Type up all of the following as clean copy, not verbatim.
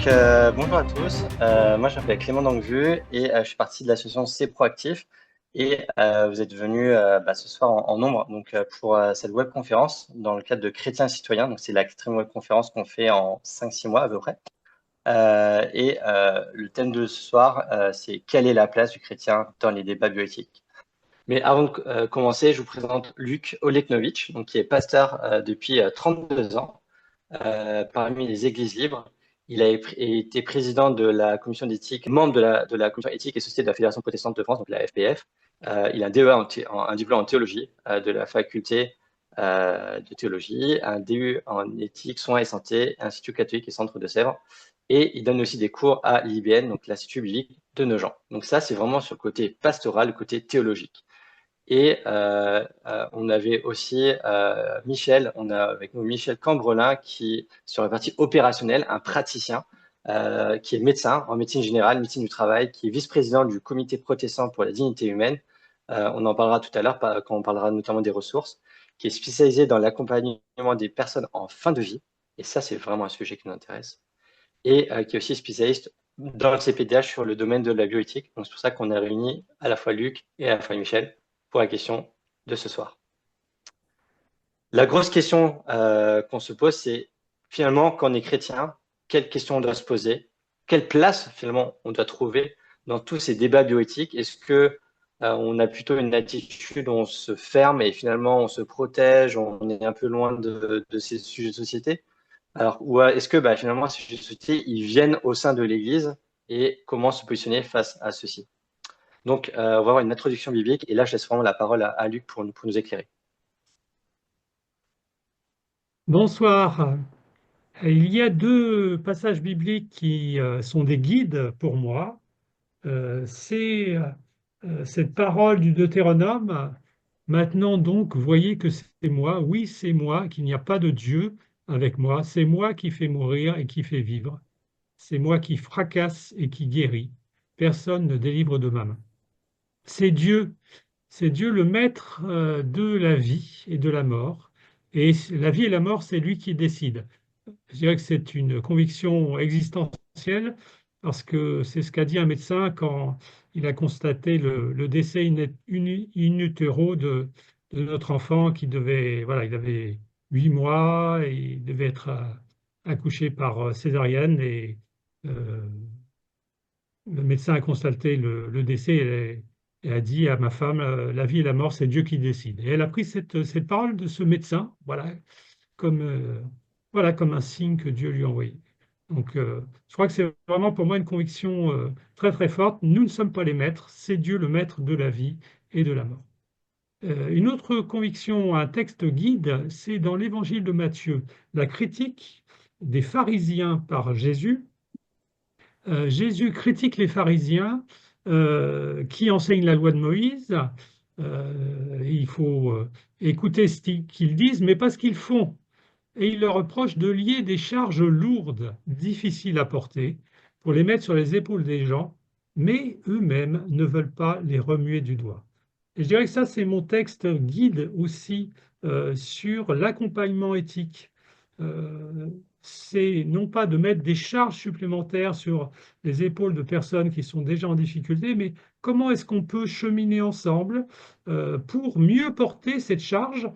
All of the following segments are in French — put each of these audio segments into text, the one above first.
Bonjour à tous. Moi, je m'appelle Clément Dangvu et je suis partie de l'association C Proactif. Vous êtes venus ce soir en nombre pour cette webconférence dans le cadre de Chrétiens et Citoyens. Donc, c'est la quatrième webconférence qu'on fait en 5-6 mois à peu près. Le thème de ce soir, c'est quelle est la place du chrétien dans les débats bioéthiques. Mais avant de commencer, je vous présente Luc Oleknovitch, donc, qui est pasteur depuis 32 ans parmi les Églises libres. Il a été président de la commission d'éthique, membre de la commission éthique et société de la Fédération protestante de France, donc la FPF. Il a un DEA, un diplôme en théologie de la faculté de théologie, un DU en éthique, soins et santé, Institut catholique et centre de Sèvres. Et il donne aussi des cours à l'IBN, donc l'Institut biblique de Nogent. Donc ça, c'est vraiment sur le côté pastoral, le côté théologique. On avait aussi Michel, on a avec nous Michel Cambrelin qui, sur la partie opérationnelle, un praticien qui est médecin en médecine générale, médecine du travail, qui est vice-président du comité protestant pour la dignité humaine. On en parlera tout à l'heure quand on parlera notamment des ressources, qui est spécialisé dans l'accompagnement des personnes en fin de vie. Et ça, c'est vraiment un sujet qui nous intéresse. Et qui est aussi spécialiste dans le CPDH sur le domaine de la bioéthique. Donc, c'est pour ça qu'on a réuni à la fois Luc et à la fois Michel pour la question de ce soir. La grosse question qu'on se pose, c'est finalement, quand on est chrétien, quelle question on doit se poser? Quelle place, finalement, on doit trouver dans tous ces débats bioéthiques? Est-ce que on a plutôt une attitude où on se ferme et finalement on se protège, on est un peu loin de ces sujets de société? Alors, ou est-ce que finalement ces sujets de société, ils viennent au sein de l'Église et comment se positionner face à ceci? Donc, on va avoir une introduction biblique et là, je laisse vraiment la parole à Luc pour nous éclairer. Bonsoir. Il y a deux passages bibliques qui sont des guides pour moi. C'est cette parole du Deutéronome. Maintenant donc, voyez que c'est moi, oui, c'est moi, qu'il n'y a pas de Dieu avec moi. C'est moi qui fais mourir et qui fait vivre. C'est moi qui fracasse et qui guérit. Personne ne délivre de ma main. C'est Dieu, c'est Dieu le maître de la vie et de la mort. Et la vie et la mort, c'est lui qui décide. Je dirais que c'est une conviction existentielle parce que c'est ce qu'a dit un médecin quand il a constaté le décès in utero de notre enfant qui devait, voilà, il avait 8 mois et il devait être accouché par césarienne et euh, le médecin a constaté le décès et a dit à ma femme, la vie et la mort, c'est Dieu qui décide. Et elle a pris cette parole de ce médecin, comme, euh, voilà, comme un signe que Dieu lui a envoyé. Donc, je crois que c'est vraiment pour moi une conviction très très forte. Nous ne sommes pas les maîtres, c'est Dieu le maître de la vie et de la mort. Une autre conviction, un texte guide, c'est dans l'Évangile de Matthieu, la critique des pharisiens par Jésus. Jésus critique les pharisiens qui enseignent la loi de Moïse. Il faut écouter ce qu'ils disent, mais pas ce qu'ils font. Et il leur reproche de lier des charges lourdes, difficiles à porter, pour les mettre sur les épaules des gens, mais eux-mêmes ne veulent pas les remuer du doigt. Et je dirais que ça, c'est mon texte guide aussi sur l'accompagnement éthique. Euh, c'est non pas de mettre des charges supplémentaires sur les épaules de personnes qui sont déjà en difficulté, mais comment est-ce qu'on peut cheminer ensemble pour mieux porter cette charge,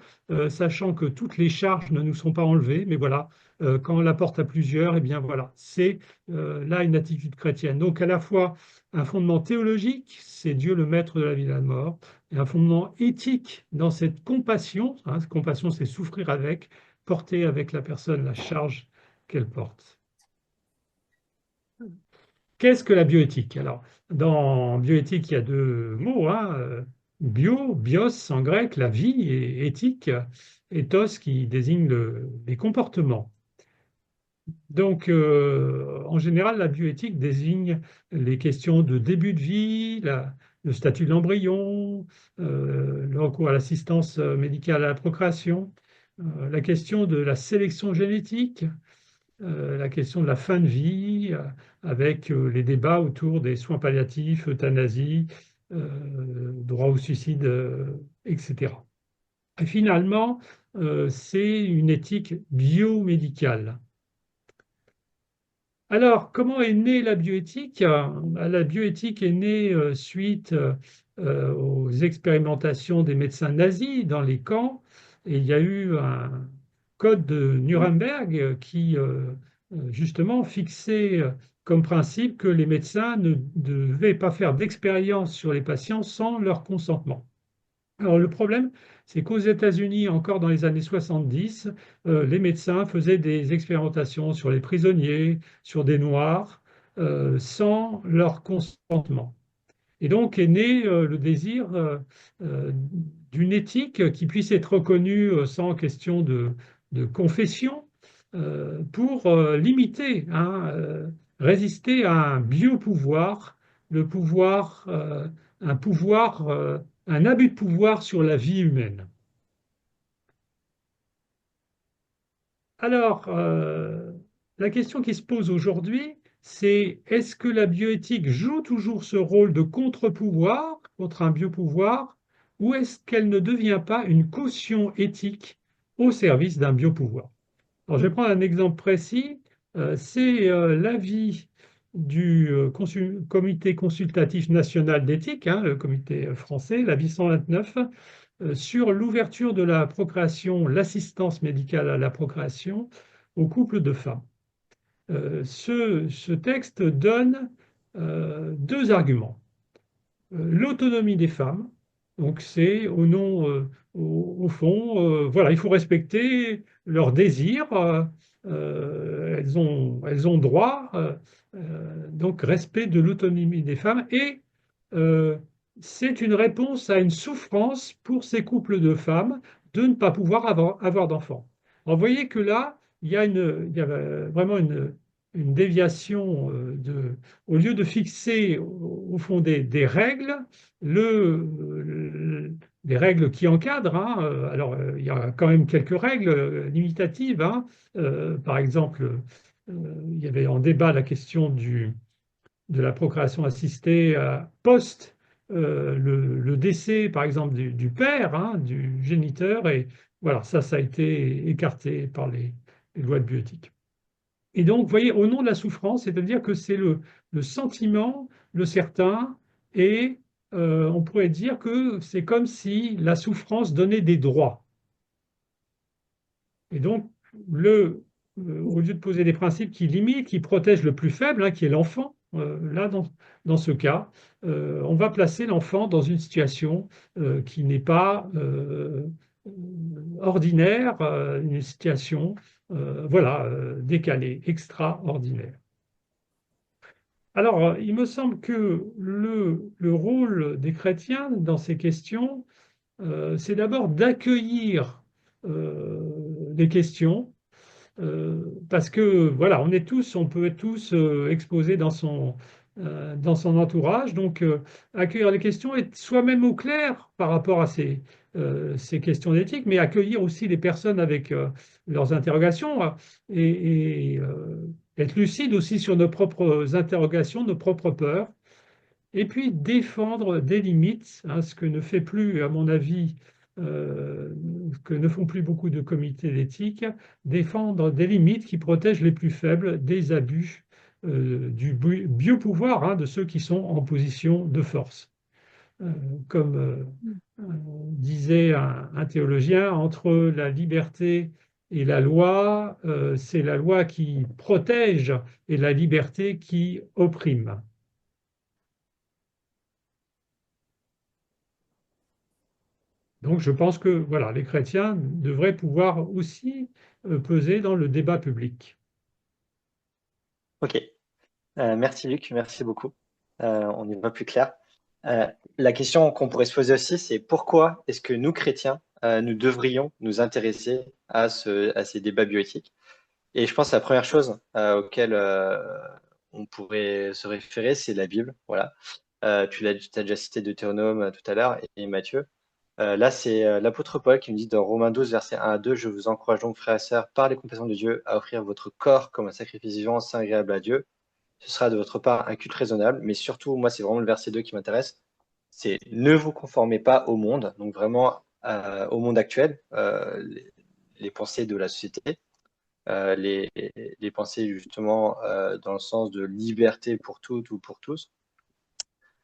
sachant que toutes les charges ne nous sont pas enlevées, mais voilà, quand on la porte à plusieurs, et bien voilà, c'est là une attitude chrétienne. Donc à la fois un fondement théologique, c'est Dieu le maître de la vie et de la mort, et un fondement éthique dans cette compassion, hein, cette compassion c'est souffrir avec, porter avec la personne la charge qu'elle porte. Qu'est-ce que la bioéthique? Alors, dans bioéthique, il y a deux mots, hein, bios en grec, la vie, et éthique, ethos qui désigne les comportements. Donc, en général, la bioéthique désigne les questions de début de vie, le statut de l'embryon, le recours à l'assistance médicale à la procréation, la question de la sélection génétique, la question de la fin de vie, avec les débats autour des soins palliatifs, euthanasie, droit au suicide, etc. Et finalement, c'est une éthique biomédicale. Alors, comment est née la bioéthique? La bioéthique est née suite aux expérimentations des médecins nazis dans les camps. Et il y a eu un code de Nuremberg qui, justement, fixait comme principe que les médecins ne devaient pas faire d'expérience sur les patients sans leur consentement. Alors le problème, c'est qu'aux États-Unis, encore dans les années 70, les médecins faisaient des expérimentations sur les prisonniers, sur des Noirs, sans leur consentement. Et donc est né le désir euh, d'une éthique qui puisse être reconnue sans question de confession pour limiter, hein, résister à un biopouvoir, le pouvoir, un pouvoir, un abus de pouvoir sur la vie humaine. Alors, la question qui se pose aujourd'hui, c'est est-ce que la bioéthique joue toujours ce rôle de contre-pouvoir contre un biopouvoir, ou est-ce qu'elle ne devient pas une caution éthique au service d'un biopouvoir? Alors, je vais prendre un exemple précis. C'est l'avis du Comité consultatif national d'éthique, hein, le comité français, l'avis 129, sur l'ouverture de la procréation, l'assistance médicale à la procréation aux couples de femmes. Ce texte donne deux arguments. L'autonomie des femmes, donc c'est au nom, au fond, voilà, il faut respecter leurs désirs, elles ont droit, donc respect de l'autonomie des femmes, et euh, c'est une réponse à une souffrance pour ces couples de femmes de ne pas pouvoir avoir d'enfants. Alors, vous voyez que là, il y a vraiment une déviation au lieu de fixer au fond des règles, des règles qui encadrent, hein, alors il y a quand même quelques règles limitatives, hein, par exemple, il y avait en débat la question de la procréation assistée post le décès, par exemple, du père, hein, du géniteur, et voilà, ça a été écarté par les lois de bioéthique. Et donc, vous voyez, au nom de la souffrance, c'est-à-dire que c'est le sentiment, le certain, et on pourrait dire que c'est comme si la souffrance donnait des droits. Et donc, au lieu de poser des principes qui limitent, qui protègent le plus faible, hein, qui est l'enfant, là, dans ce cas, on va placer l'enfant dans une situation qui n'est pas ordinaire, une situation, voilà, décalée, extraordinaire. Alors, il me semble que le rôle des chrétiens dans ces questions, c'est d'abord d'accueillir les questions, parce que voilà, on peut être tous exposés dans son entourage, donc accueillir les questions, être soi-même au clair par rapport à ces questions d'éthique, mais accueillir aussi les personnes avec leurs interrogations et être lucide aussi sur nos propres interrogations, nos propres peurs, et puis défendre des limites, hein, ce que ne fait plus, à mon avis, que ne font plus beaucoup de comités d'éthique, défendre des limites qui protègent les plus faibles des abus du biopouvoir, hein, de ceux qui sont en position de force. Euh, comme disait un théologien, entre la liberté et la loi, c'est la loi qui protège et la liberté qui opprime. Donc je pense que voilà, les chrétiens devraient pouvoir aussi peser dans le débat public. Ok. Merci Luc, merci beaucoup. On y voit plus clair. Euh, la question qu'on pourrait se poser aussi, c'est pourquoi est-ce que nous, chrétiens, nous devrions nous intéresser à ces débats bioéthiques? Et je pense que la première chose auquel on pourrait se référer, c'est la Bible. Voilà. Tu as déjà cité Deutéronome tout à l'heure et Matthieu. Là, c'est l'apôtre Paul qui nous dit dans Romains 12, versets 1 à 2, je vous encourage donc, frères et sœurs, par les compassions de Dieu, à offrir votre corps comme un sacrifice vivant, saint, agréable à Dieu. Ce sera de votre part un culte raisonnable, mais surtout, moi, c'est vraiment le verset 2 qui m'intéresse. C'est ne vous conformez pas au monde, donc vraiment au monde actuel, les pensées de la société, les pensées justement dans le sens de liberté pour toutes ou pour tous,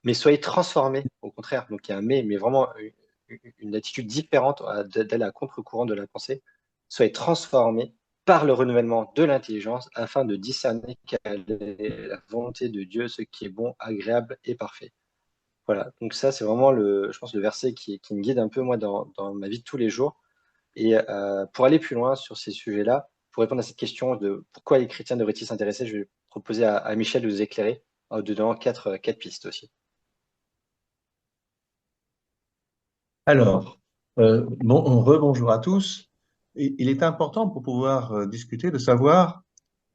mais soyez transformés, au contraire. Donc il y a un mais vraiment une attitude différente d'aller à contre-courant de la pensée. Soyez transformés par le renouvellement de l'intelligence afin de discerner quelle est la volonté de Dieu, ce qui est bon, agréable et parfait. Voilà, donc ça c'est vraiment je pense, le verset qui me guide un peu moi dans ma vie de tous les jours. Et pour aller plus loin sur ces sujets-là, pour répondre à cette question de pourquoi les chrétiens devraient-ils s'intéresser, je vais proposer à Michel de nous éclairer en donnant quatre pistes aussi. Alors, rebonjour à tous. Il est important pour pouvoir discuter de savoir,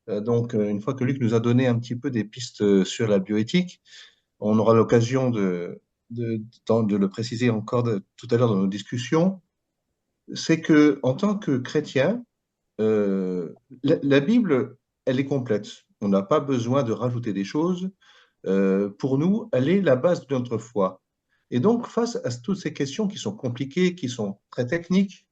une fois que Luc nous a donné un petit peu des pistes sur la bioéthique, on aura l'occasion de le préciser encore tout à l'heure dans nos discussions, c'est que en tant que chrétien, la Bible, elle est complète. On n'a pas besoin de rajouter des choses. Pour nous, elle est la base de notre foi. Et donc, face à toutes ces questions qui sont compliquées, qui sont très techniques,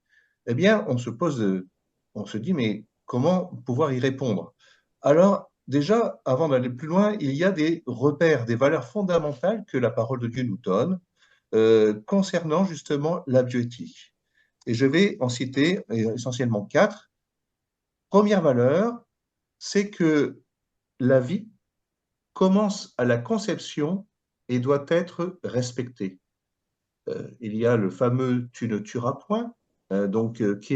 eh bien, on se dit, mais comment pouvoir y répondre? Alors, déjà, avant d'aller plus loin, il y a des repères, des valeurs fondamentales que la parole de Dieu nous donne concernant justement la bioéthique. Et je vais en citer essentiellement quatre. Première valeur, c'est que la vie commence à la conception et doit être respectée. Il y a le fameux "tu ne tueras point", qui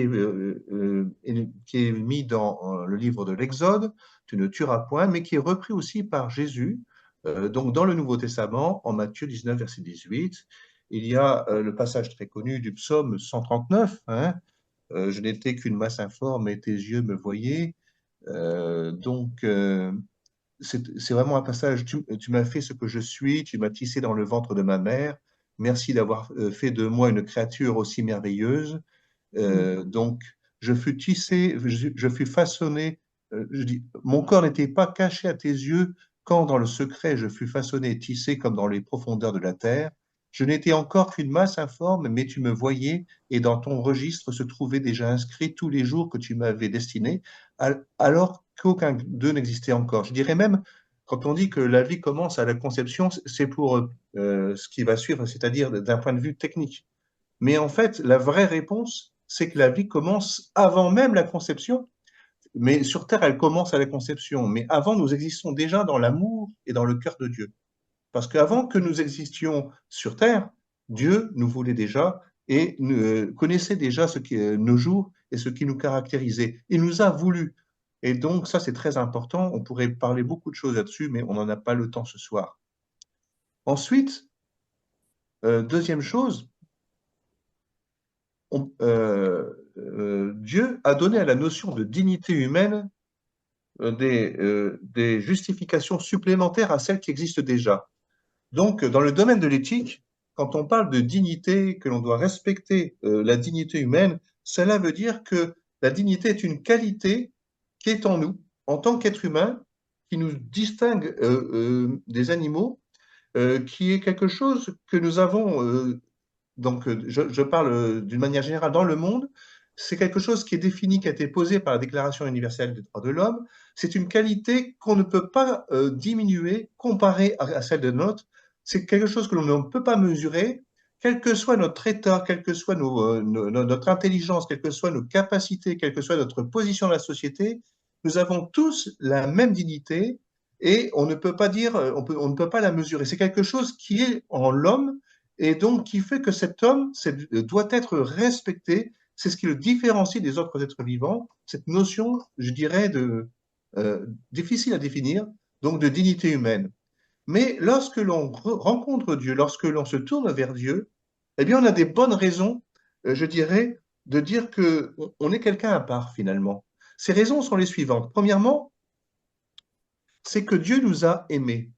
est mis dans le livre de l'Exode, "tu ne tueras point", mais qui est repris aussi par Jésus, donc dans le Nouveau Testament, en Matthieu 19, verset 18. Il y a le passage très connu du psaume 139, hein, je n'étais qu'une masse informe et tes yeux me voyaient. C'est vraiment un passage, tu m'as fait ce que je suis, tu m'as tissé dans le ventre de ma mère, merci d'avoir fait de moi une créature aussi merveilleuse. Donc, je fus tissé, je fus façonné, je dis, mon corps n'était pas caché à tes yeux quand dans le secret je fus façonné et tissé comme dans les profondeurs de la terre. Je n'étais encore qu'une masse informe, mais tu me voyais, et dans ton registre se trouvaient déjà inscrits tous les jours que tu m'avais destinés, alors qu'aucun d'eux n'existait encore. Je dirais même, quand on dit que la vie commence à la conception, c'est pour ce qui va suivre, c'est-à-dire d'un point de vue technique. Mais en fait, la vraie réponse, c'est que la vie commence avant même la conception. Mais sur Terre, elle commence à la conception. Mais avant, nous existons déjà dans l'amour et dans le cœur de Dieu. Parce qu'avant que nous existions sur Terre, Dieu nous voulait déjà et connaissait déjà nos jours et ce qui nous caractérisait. Il nous a voulu. Et donc, ça, c'est très important. On pourrait parler beaucoup de choses là-dessus, mais on n'en a pas le temps ce soir. Ensuite, deuxième chose, Dieu a donné à la notion de dignité humaine des justifications supplémentaires à celles qui existent déjà. Donc, dans le domaine de l'éthique, quand on parle de dignité, que l'on doit respecter la dignité humaine, cela veut dire que la dignité est une qualité qui est en nous, en tant qu'être humain, qui nous distingue des animaux, qui est quelque chose que nous avons je parle d'une manière générale dans le monde, c'est quelque chose qui est défini, qui a été posé par la Déclaration universelle des droits de l'homme. C'est une qualité qu'on ne peut pas diminuer, comparer à celle de notre. C'est quelque chose que l'on ne peut pas mesurer, quel que soit notre état, quelle que soit notre intelligence, quelles que soient nos capacités, quelle que soit notre position dans la société. Nous avons tous la même dignité et on ne peut pas dire, on ne peut pas la mesurer. C'est quelque chose qui est en l'homme et donc qui fait que cet homme doit être respecté. C'est ce qui le différencie des autres êtres vivants, cette notion, je dirais, difficile à définir, donc de dignité humaine. Mais lorsque l'on rencontre Dieu, lorsque l'on se tourne vers Dieu, eh bien, on a des bonnes raisons, je dirais, de dire qu'on est quelqu'un à part finalement. Ces raisons sont les suivantes. Premièrement, c'est que Dieu nous a aimés.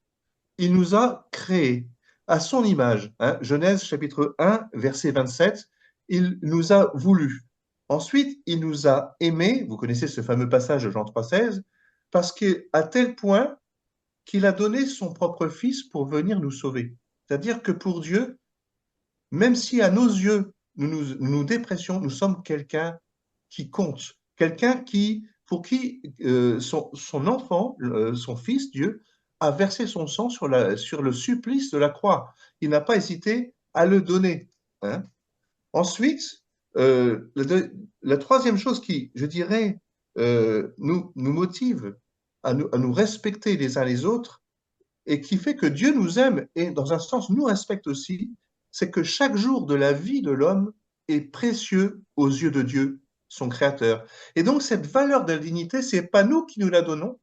Il nous a créés à son image. Hein. Genèse chapitre 1, verset 27, il nous a voulu. Ensuite, il nous a aimés, vous connaissez ce fameux passage de Jean 3,16, parce qu'à tel point qu'il a donné son propre Fils pour venir nous sauver. C'est-à-dire que pour Dieu, même si à nos yeux, nous dépressions, nous sommes quelqu'un qui compte, quelqu'un pour qui son enfant, son fils, Dieu, a versé son sang sur le supplice de la croix. Il n'a pas hésité à le donner. Hein. Ensuite, la troisième chose qui, je dirais, nous motive à nous respecter les uns les autres et qui fait que Dieu nous aime et dans un sens nous respecte aussi, c'est que chaque jour de la vie de l'homme est précieux aux yeux de Dieu, son créateur. Et donc cette valeur de la dignité, c'est pas nous qui nous la donnons,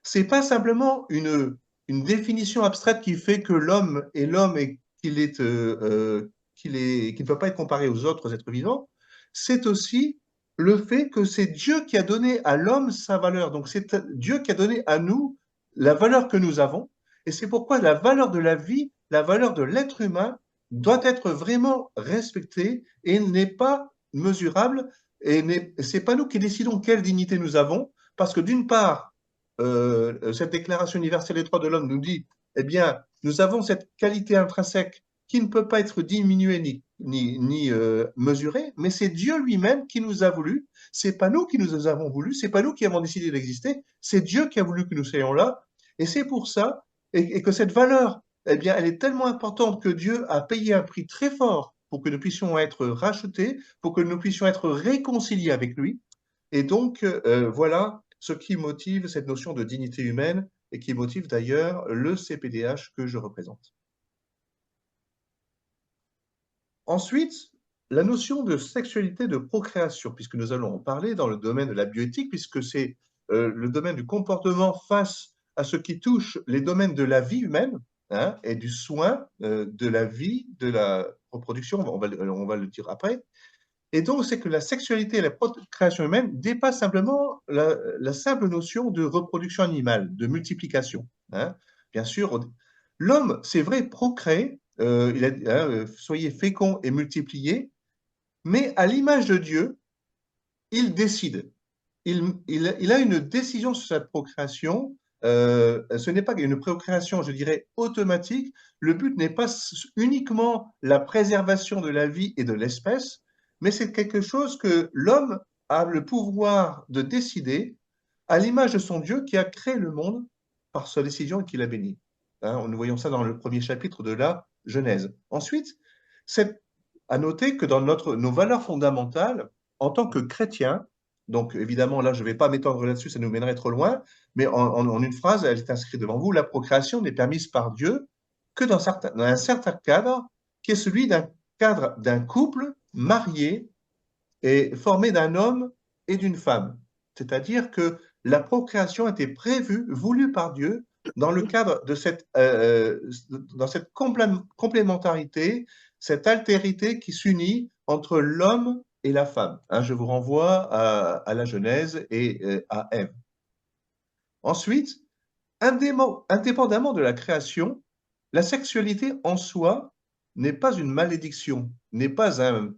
c'est pas simplement une définition abstraite qui fait que l'homme est l'homme et qu'il ne peut pas être comparé aux autres êtres vivants, c'est aussi le fait que c'est Dieu qui a donné à l'homme sa valeur. Donc c'est Dieu qui a donné à nous la valeur que nous avons. Et c'est pourquoi la valeur de la vie, la valeur de l'être humain doit être vraiment respectée et n'est pas mesurable. Et c'est pas nous qui décidons quelle dignité nous avons, parce que d'une part, cette déclaration universelle des droits de l'homme nous dit, eh bien, nous avons cette qualité intrinsèque qui ne peut pas être diminuée ni mesurée, mais c'est Dieu lui-même qui nous a voulu. C'est pas nous qui nous avons voulu, c'est pas nous qui avons décidé d'exister, c'est Dieu qui a voulu que nous soyons là. Et c'est pour ça, et que cette valeur, eh bien, elle est tellement importante que Dieu a payé un prix très fort pour que nous puissions être rachetés, pour que nous puissions être réconciliés avec lui. Et donc, voilà ce qui motive cette notion de dignité humaine et qui motive d'ailleurs le CPDH que je représente. Ensuite, la notion de sexualité de procréation, puisque nous allons en parler dans le domaine de la bioéthique, puisque c'est le domaine du comportement face à ce qui touche les domaines de la vie humaine hein, et du soin de la vie, de la reproduction, on va le dire après. Et donc, c'est que la sexualité et la procréation humaine dépassent simplement la simple notion de reproduction animale, de multiplication. Hein. Bien sûr, l'homme, c'est vrai, procrée, soyez féconds et multipliés, mais à l'image de Dieu, il décide. Il a une décision sur sa procréation. Ce n'est pas une procréation, je dirais, automatique. Le but n'est pas uniquement la préservation de la vie et de l'espèce, mais c'est quelque chose que l'homme a le pouvoir de décider à l'image de son Dieu qui a créé le monde par sa décision et qui l'a béni. Hein, nous voyons ça dans le premier chapitre de la Genèse. Ensuite, c'est à noter que dans nos valeurs fondamentales, en tant que chrétiens, donc évidemment là je ne vais pas m'étendre là-dessus, ça nous mènerait trop loin, mais en une phrase, elle est inscrite devant vous, la procréation n'est permise par Dieu que dans un certain cadre, qui est celui d'un couple marié et formé d'un homme et d'une femme. C'est-à-dire que la procréation était prévue, voulue par Dieu, dans le cadre de dans cette complémentarité, cette altérité qui s'unit entre l'homme et la femme. Hein, je vous renvoie à la Genèse et à Ève. Ensuite, indépendamment de la création, la sexualité en soi n'est pas une malédiction, n'est pas un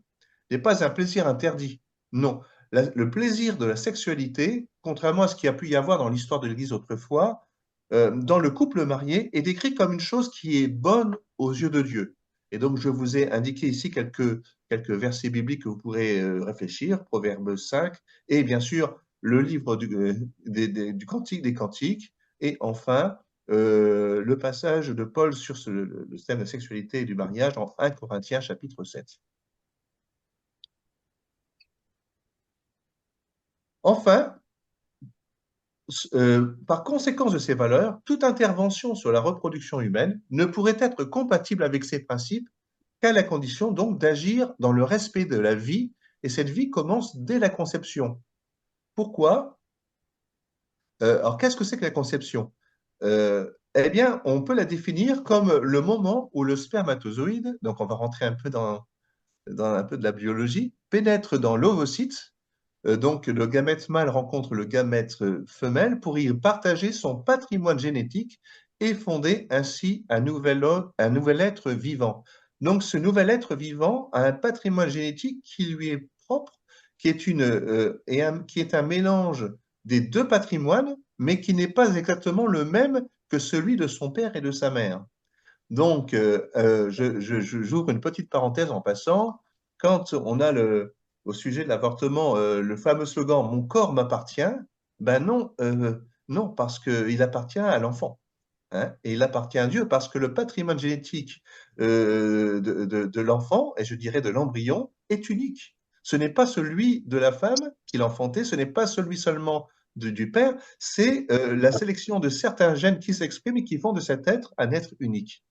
plaisir interdit. Non, le plaisir de la sexualité, contrairement à ce qu'il y a pu y avoir dans l'histoire de l'Église autrefois, dans le couple marié, est décrit comme une chose qui est bonne aux yeux de Dieu. Et donc, je vous ai indiqué ici quelques versets bibliques que vous pourrez réfléchir, Proverbe 5, et bien sûr, le livre du Cantique des Cantiques, et enfin, le passage de Paul sur le thème de la sexualité et du mariage en 1 Corinthiens chapitre 7. Enfin, par conséquence de ces valeurs, toute intervention sur la reproduction humaine ne pourrait être compatible avec ces principes qu'à la condition donc d'agir dans le respect de la vie, et cette vie commence dès la conception. Pourquoi? Alors, qu'est-ce que c'est que la conception? Eh bien, on peut la définir comme le moment où le spermatozoïde, donc on va rentrer un peu dans un peu de la biologie, pénètre dans l'ovocyte. Donc, le gamète mâle rencontre le gamète femelle pour y partager son patrimoine génétique et fonder ainsi un nouvel être vivant. Donc, ce nouvel être vivant a un patrimoine génétique qui lui est propre, qui est un mélange des deux patrimoines, mais qui n'est pas exactement le même que celui de son père et de sa mère. Donc, j'ouvre une petite parenthèse en passant. Quand on a au sujet de l'avortement le fameux slogan « Mon corps m'appartient », Ben non, non, parce qu'il appartient à l'enfant. Hein, et il appartient à Dieu parce que le patrimoine génétique de l'enfant, et je dirais de l'embryon, est unique. Ce n'est pas celui de la femme qui l'a enfanté, ce n'est pas celui seulement du père, c'est la sélection de certains gènes qui s'expriment et qui font de cet être un être unique.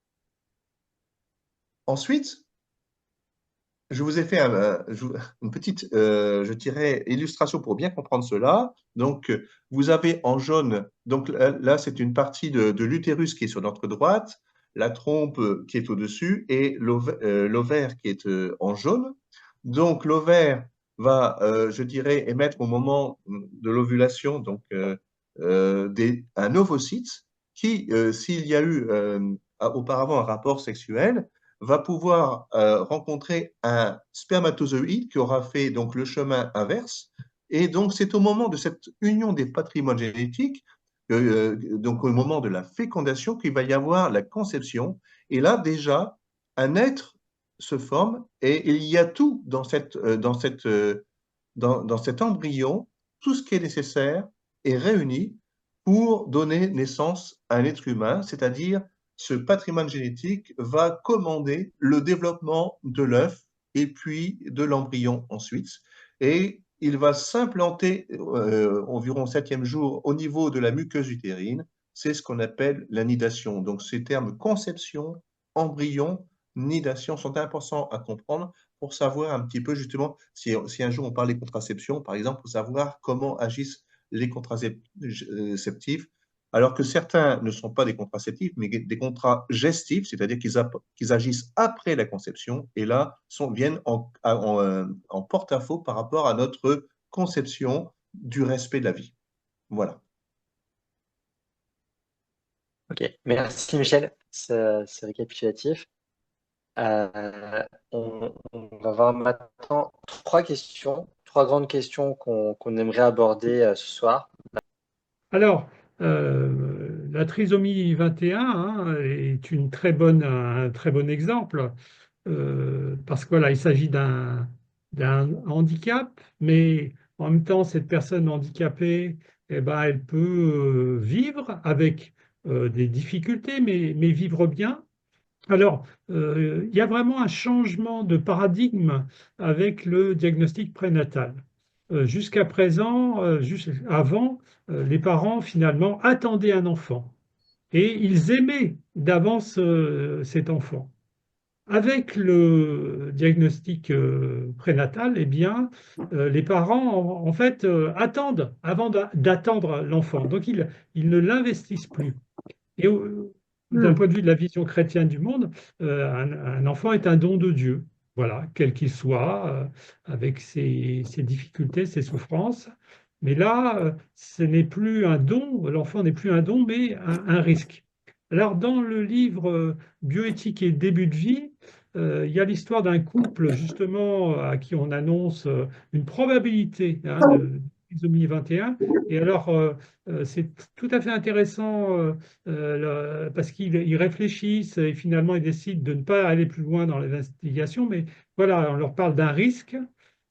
Ensuite, je vous ai fait une petite, je dirais, illustration pour bien comprendre cela. Donc, vous avez en jaune, donc là, c'est une partie de l'utérus qui est sur notre droite, la trompe qui est au-dessus et l'ovaire qui est en jaune. Donc, l'ovaire va, je dirais, émettre au moment de l'ovulation donc un ovocyte qui, s'il y a eu auparavant un rapport sexuel, va pouvoir rencontrer un spermatozoïde qui aura fait donc le chemin inverse. Et donc, c'est au moment de cette union des patrimoines génétiques, donc au moment de la fécondation, qu'il va y avoir la conception. Et là, déjà, un être se forme et il y a tout dans cet embryon, tout ce qui est nécessaire est réuni pour donner naissance à un être humain, c'est-à-dire ce patrimoine génétique va commander le développement de l'œuf et puis de l'embryon ensuite. Et il va s'implanter environ au 7e jour au niveau de la muqueuse utérine. C'est ce qu'on appelle la nidation. Donc ces termes conception, embryon, nidation sont importants à comprendre pour savoir un petit peu justement si un jour on parle des contraceptions, par exemple, pour savoir comment agissent les contraceptifs alors que certains ne sont pas des contraceptifs, mais des contrats gestifs, c'est-à-dire qu'ils agissent après la conception, et là viennent en porte-à-faux par rapport à notre conception du respect de la vie. Voilà. Ok, merci Michel, c'est récapitulatif. On va voir maintenant trois grandes questions qu'on aimerait aborder ce soir. Alors, la trisomie 21 hein, est un très bon exemple parce que voilà, il s'agit d'un handicap, mais en même temps, cette personne handicapée, eh ben, elle peut vivre avec des difficultés, mais vivre bien. Alors, il y a vraiment un changement de paradigme avec le diagnostic prénatal. Jusqu'à présent, juste avant, les parents finalement attendaient un enfant et ils aimaient d'avance cet enfant. Avec le diagnostic prénatal, eh bien, les parents en fait attendent avant d'attendre l'enfant. Donc, ils ne l'investissent plus. Et d'un point de vue de la vision chrétienne du monde, un enfant est un don de Dieu, voilà, quel qu'il soit, avec ses difficultés, ses souffrances. Mais là, ce n'est plus un don, l'enfant n'est plus un don, mais un risque. Alors, dans le livre Bioéthique et début de vie, il y a l'histoire d'un couple, justement, à qui on annonce une probabilité hein, de trisomie 21. Et alors, c'est tout à fait intéressant parce qu'ils réfléchissent et finalement ils décident de ne pas aller plus loin dans les investigations, mais voilà, on leur parle d'un risque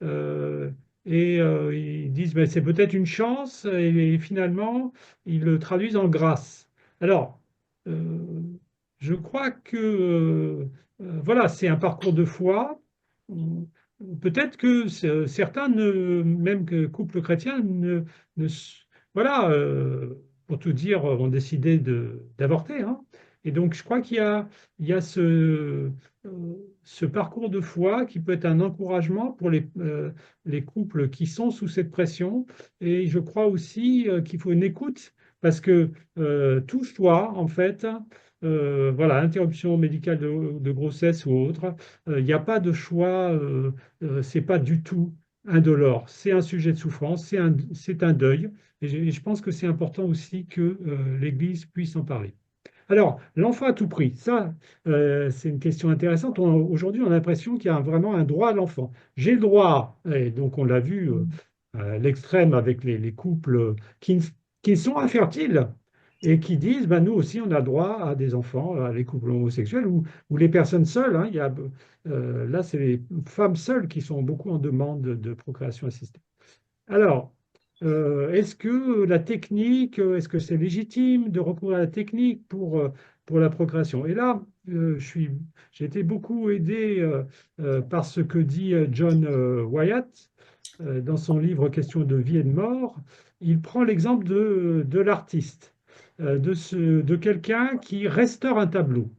euh, ils disent mais c'est peut-être une chance et finalement ils le traduisent en grâce. Alors, euh, je crois que voilà, c'est un parcours de foi. Peut-être que certains, même que couples chrétiens, ne voilà, pour tout dire, ont décidé d'avorter. Hein. Et donc, je crois il y a ce parcours de foi qui peut être un encouragement pour les couples qui sont sous cette pression. Et je crois aussi qu'il faut une écoute parce que tout choix, en fait, voilà, interruption médicale de grossesse ou autre, il n'y a pas de choix, c'est pas du tout indolore. C'est un sujet de souffrance, c'est un deuil. Et je pense que c'est important aussi que l'Église puisse en parler. Alors, l'enfant à tout prix, ça, c'est une question intéressante. Aujourd'hui, on a l'impression qu'il y a vraiment un droit à l'enfant. J'ai le droit, et donc on l'a vu à l'extrême avec les couples qui sont infertiles et qui disent, ben, nous aussi, on a droit à des enfants, les couples homosexuels ou les personnes seules. Hein. C'est les femmes seules qui sont beaucoup en demande de procréation assistée. Alors, est-ce que la technique, est-ce que c'est légitime de recourir à la technique pour la procréation? Et là, j'ai été beaucoup aidé par ce que dit John Wyatt dans son livre Question de vie et de mort. Il prend l'exemple de l'artiste, de quelqu'un qui restaure un tableau.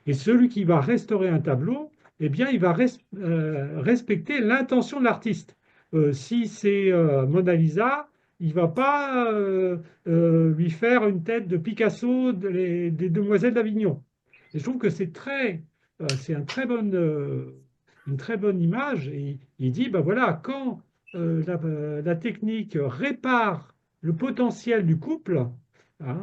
Et celui qui va restaurer un tableau, eh bien, il va respecter l'intention de l'artiste. Si c'est Mona Lisa, il ne va pas lui faire une tête de Picasso des Demoiselles d'Avignon. Et je trouve que c'est une très bonne image. Et il dit, ben voilà, quand la technique répare le potentiel du couple, hein,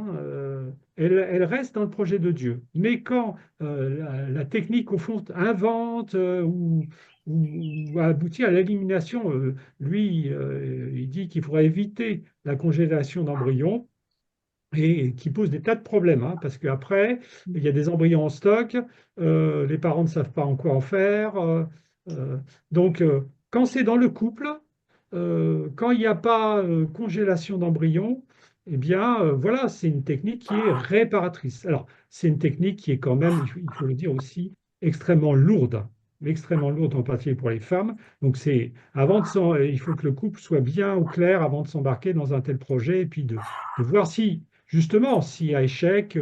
elle reste dans le projet de Dieu. Mais quand la technique, au fond, invente ou aboutit à l'élimination, lui, il dit qu'il faudrait éviter la congélation d'embryons et qui pose des tas de problèmes, hein, parce qu'après, il y a des embryons en stock, les parents ne savent pas en quoi en faire. Euh, donc, quand c'est dans le couple, quand il n'y a pas congélation d'embryons, eh bien, voilà, c'est une technique qui est réparatrice. Alors, c'est une technique qui est quand même, il faut le dire aussi, extrêmement lourde en particulier pour les femmes. Donc, il faut que le couple soit bien au clair avant de s'embarquer dans un tel projet et puis de voir si justement, si à échec,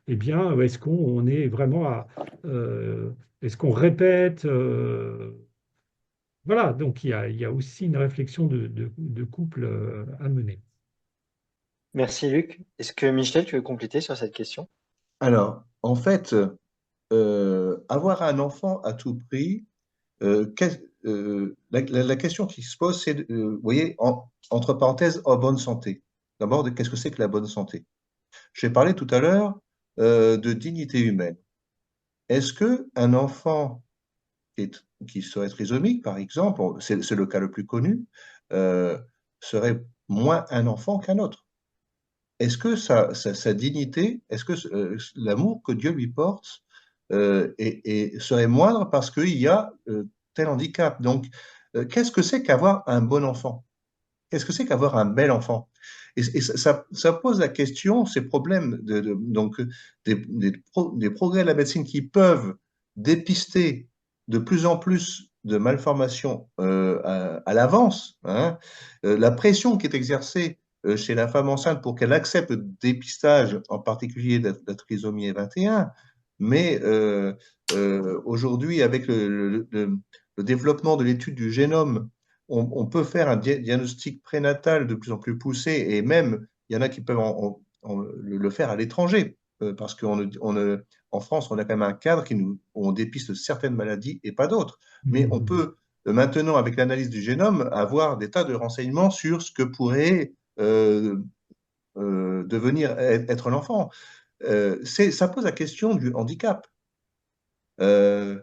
eh bien, est-ce qu'on est vraiment est-ce qu'on répète voilà, donc il y a aussi une réflexion de couple à mener. Merci Luc. Est-ce que Michel, tu veux compléter sur cette question? Alors, en fait, avoir un enfant à tout prix, la question qui se pose, c'est, vous voyez, entre parenthèses, en bonne santé. D'abord, qu'est-ce que c'est que la bonne santé? J'ai parlé tout à l'heure de dignité humaine. Est-ce que un enfant qui serait trisomique, par exemple, c'est le cas le plus connu, euh, serait moins un enfant qu'un autre? Est-ce que sa dignité, est-ce que l'amour que Dieu lui porte serait moindre parce qu'il y a tel handicap? Donc, qu'est-ce que c'est qu'avoir un bon enfant? Qu'est-ce que c'est qu'avoir un bel enfant? Et ça pose la question, ces problèmes donc des progrès de la médecine qui peuvent dépister de plus en plus de malformations à l'avance, hein. La pression qui est exercée chez la femme enceinte pour qu'elle accepte le dépistage, en particulier de la trisomie 21, mais aujourd'hui, avec le développement de l'étude du génome, on peut faire un diagnostic prénatal de plus en plus poussé et même il y en a qui peuvent le faire à l'étranger parce qu'en France, on a quand même un cadre où on dépiste certaines maladies et pas d'autres. Mais on Mhm. peut maintenant, avec l'analyse du génome, avoir des tas de renseignements sur ce que pourrait devenir être l'enfant. Ça pose la question du handicap. Euh,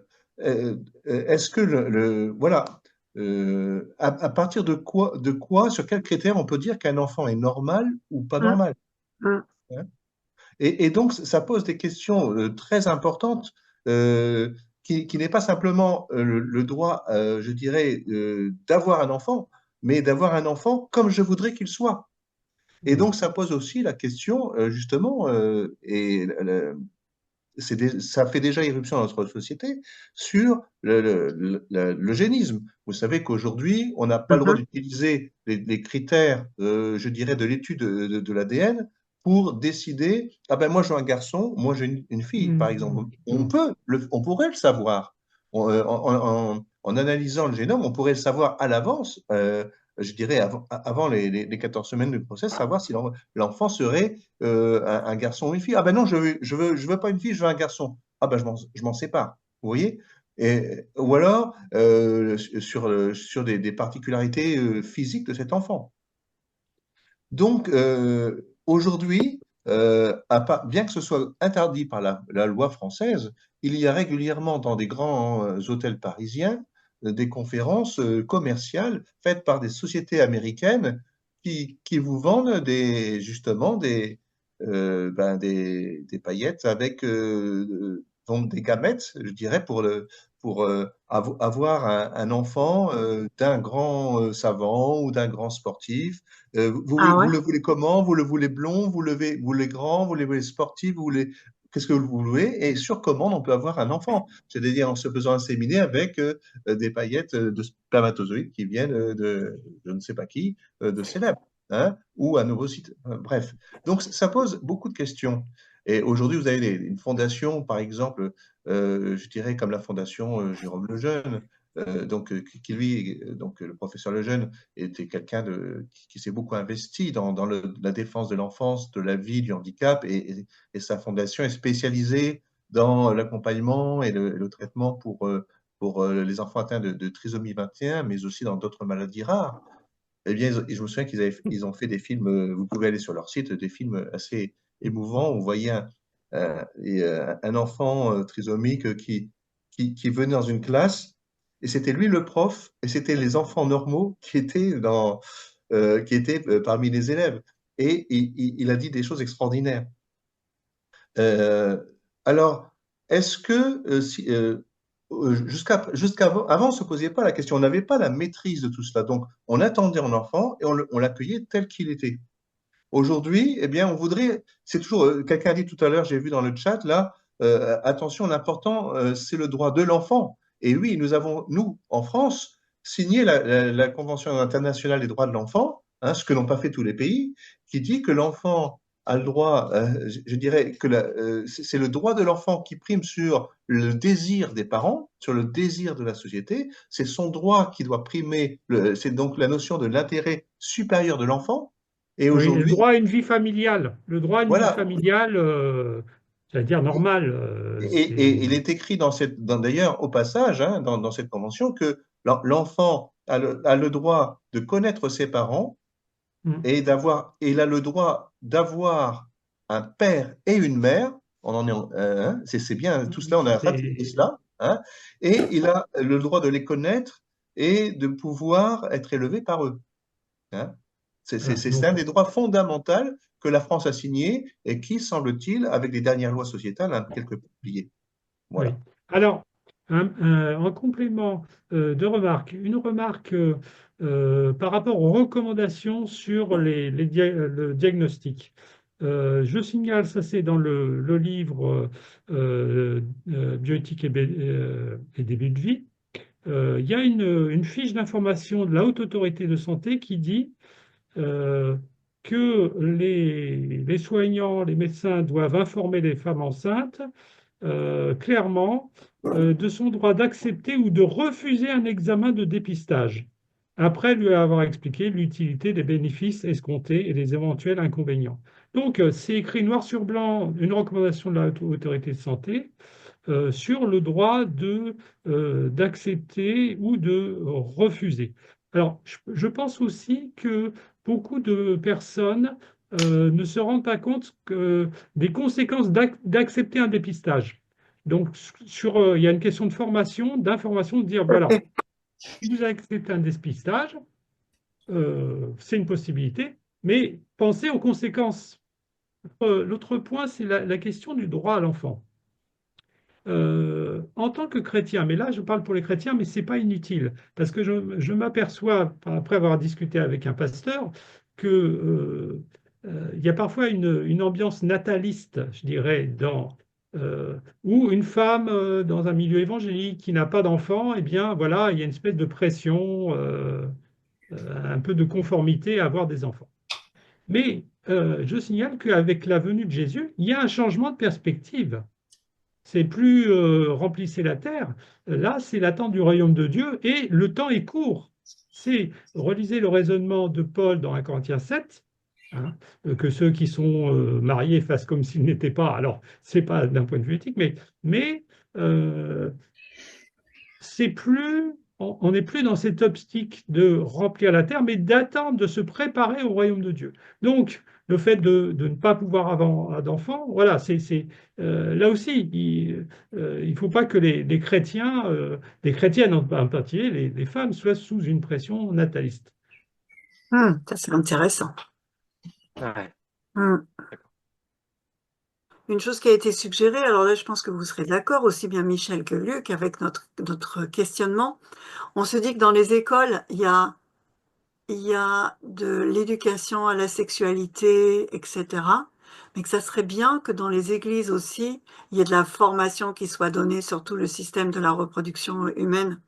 Est-ce que voilà, à partir de quoi, sur quels critères on peut dire qu'un enfant est normal ou pas Mm, normal, mm. hein? Et donc, ça pose des questions très importantes qui n'est pas simplement le droit, je dirais, d'avoir un enfant, mais d'avoir un enfant comme je voudrais qu'il soit. Et Oui. donc, ça pose aussi la question, justement, ça fait déjà irruption dans notre société sur l'eugénisme. Vous savez qu'aujourd'hui, on n'a pas le droit Mhm. d'utiliser les critères, je dirais, de l'étude de l'ADN pour décider, ah ben moi je veux un garçon, moi j'ai une fille, par exemple. Mhm. Non. On pourrait le savoir. En analysant le génome, on pourrait le savoir à l'avance, je dirais avant les 14 semaines de grossesse, savoir si l'enfant serait un garçon ou une fille. Ah ben non, je veux pas une fille, je veux un garçon. Ah ben je m'en sépare. Vous voyez? Ou alors sur des particularités physiques de cet enfant. Donc aujourd'hui, bien que ce soit interdit par la loi française, il y a régulièrement dans des grands hôtels parisiens des conférences commerciales faites par des sociétés américaines qui vous vendent justement des paillettes avec donc des gamètes, je dirais, pour avoir un enfant d'un grand savant ou d'un grand sportif. Ah ouais? Vous le voulez comment? Vous le voulez blond? Vous voulez grand? Vous le voulez sportif? Vous voulez... Qu'est-ce que vous voulez? Et sur commande, on peut avoir un enfant. C'est-à-dire en se faisant inséminer avec des paillettes de spermatozoïdes qui viennent de je ne sais pas qui, de célèbres, hein, ou un ovocyte. Bref. Donc, ça pose beaucoup de questions. Et aujourd'hui, vous avez une fondation, par exemple, je dirais comme la fondation Jérôme Lejeune, qui lui, donc le professeur Lejeune, était quelqu'un qui s'est beaucoup investi dans la défense de l'enfance, de la vie, du handicap, et sa fondation est spécialisée dans l'accompagnement et le traitement pour les enfants atteints de trisomie 21, mais aussi dans d'autres maladies rares. Eh bien, je me souviens ils ont fait des films, vous pouvez aller sur leur site, des films assez émouvants. On voyait un enfant trisomique qui venait dans une classe, et c'était lui le prof, et c'était les enfants normaux qui étaient parmi les élèves. Et il a dit des choses extraordinaires. Euh, alors, est-ce que jusqu'avant, avant, on ne se posait pas la question, on n'avait pas la maîtrise de tout cela. Donc, on attendait un enfant et on l'accueillait tel qu'il était. Aujourd'hui, eh bien, on voudrait, c'est toujours, quelqu'un a dit tout à l'heure, j'ai vu dans le chat là, attention, l'important, c'est le droit de l'enfant. Et oui, nous avons, nous, en France, signé la Convention internationale des droits de l'enfant, hein, ce que n'ont pas fait tous les pays, qui dit que l'enfant a le droit, je dirais que c'est le droit de l'enfant qui prime sur le désir des parents, sur le désir de la société. C'est son droit qui doit primer, c'est donc la notion de l'intérêt supérieur de l'enfant. Et Oui, le aujourd'hui, droit à une vie familiale. Le droit à une vie voilà. familiale, c'est-à-dire normale. Et il est écrit d'ailleurs au passage, hein, dans cette convention, que l'enfant a le droit de connaître ses parents Mm. et il a le droit d'avoir un père et une mère. On en est, hein, c'est bien, tout cela, on a ratifié C'est- cela, hein, et il a le droit de les connaître et de pouvoir être élevé par eux, hein. voilà, C'est donc, un des droits fondamentaux que la France a signé et qui, semble-t-il, avec les dernières lois sociétales, a quelque peu oublié. oui. Voilà. Alors, en complément de remarques, une remarque par rapport aux recommandations sur le diagnostic. Je signale, ça c'est dans le livre Bioéthique et début de vie. Il y a une fiche d'information de la Haute Autorité de Santé qui dit euh, que les soignants, les médecins doivent informer les femmes enceintes clairement de son droit d'accepter ou de refuser un examen de dépistage, après lui avoir expliqué l'utilité des bénéfices escomptés et des éventuels inconvénients. Donc, c'est écrit noir sur blanc, une recommandation de la Haute Autorité de Santé sur le droit d'accepter ou de refuser. Alors, je pense aussi que beaucoup de personnes ne se rendent pas compte des conséquences d'accepter un dépistage. Donc, il y a une question de formation, d'information, de dire, voilà, si vous acceptez un dépistage, c'est une possibilité, mais pensez aux conséquences. L'autre point, c'est la question du droit à l'enfant. En tant que chrétien, mais là je parle pour les chrétiens, mais c'est pas inutile, parce que je m'aperçois, après avoir discuté avec un pasteur, que il y a parfois une ambiance nataliste, je dirais, où une femme dans un milieu évangélique qui n'a pas d'enfant, eh bien voilà, il y a une espèce de pression, un peu de conformité à avoir des enfants. Mais je signale qu'avec la venue de Jésus, il y a un changement de perspective. C'est plus remplissez la terre. Là, c'est l'attente du royaume de Dieu et le temps est court. Relisez le raisonnement de Paul dans 1 Corinthiens 7, hein, que ceux qui sont mariés fassent comme s'ils n'étaient pas. Alors, c'est pas d'un point de vue éthique, mais euh, on n'est plus dans cette optique de remplir la terre, mais d'attendre, de se préparer au royaume de Dieu. Donc, le fait de ne pas pouvoir avoir d'enfants, voilà, là aussi, il ne faut pas que les chrétiens, les chrétiennes en particulier, les femmes soient sous une pression nataliste. Ça c'est intéressant. Ouais, Hmm. d'accord. une chose qui a été suggérée, alors là je pense que vous serez d'accord, aussi bien Michel que Luc, avec notre questionnement. On se dit que dans les écoles, il y a de l'éducation à la sexualité, etc. Mais que ça serait bien que dans les églises aussi, il y ait de la formation qui soit donnée sur tout le système de la reproduction humaine.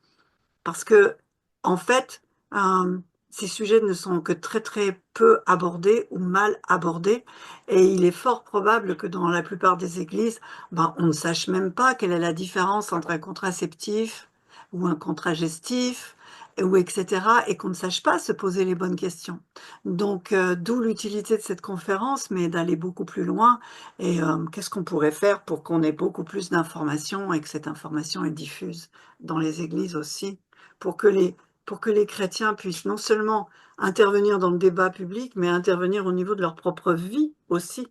Parce que, en fait, euh, ces sujets ne sont que très très peu abordés ou mal abordés, et il est fort probable que dans la plupart des églises, ben, on ne sache même pas quelle est la différence entre un contraceptif ou un contragestif, ou etc., et qu'on ne sache pas se poser les bonnes questions. Donc, d'où l'utilité de cette conférence, mais d'aller beaucoup plus loin, et qu'est-ce qu'on pourrait faire pour qu'on ait beaucoup plus d'informations et que cette information est diffuse dans les églises aussi pour que les chrétiens puissent non seulement intervenir dans le débat public, mais intervenir au niveau de leur propre vie aussi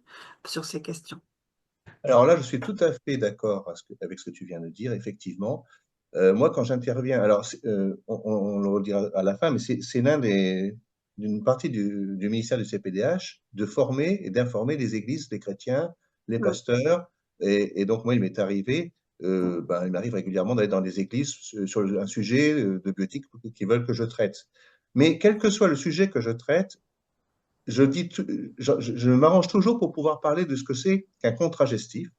sur ces questions. Alors là, je suis tout à fait d'accord avec ce que tu viens de dire, effectivement. Moi, quand j'interviens, alors on le redira à la fin, mais c'est d'une partie du ministère du CPDH de former et d'informer les églises, les chrétiens, les Mm. pasteurs. Et donc, moi, il m'est arrivé, il m'arrive régulièrement d'aller dans des églises sur un sujet de bioéthique qui veulent que je traite. Mais quel que soit le sujet que je traite, je dis, je m'arrange toujours pour pouvoir parler de ce que c'est qu'un contragestif.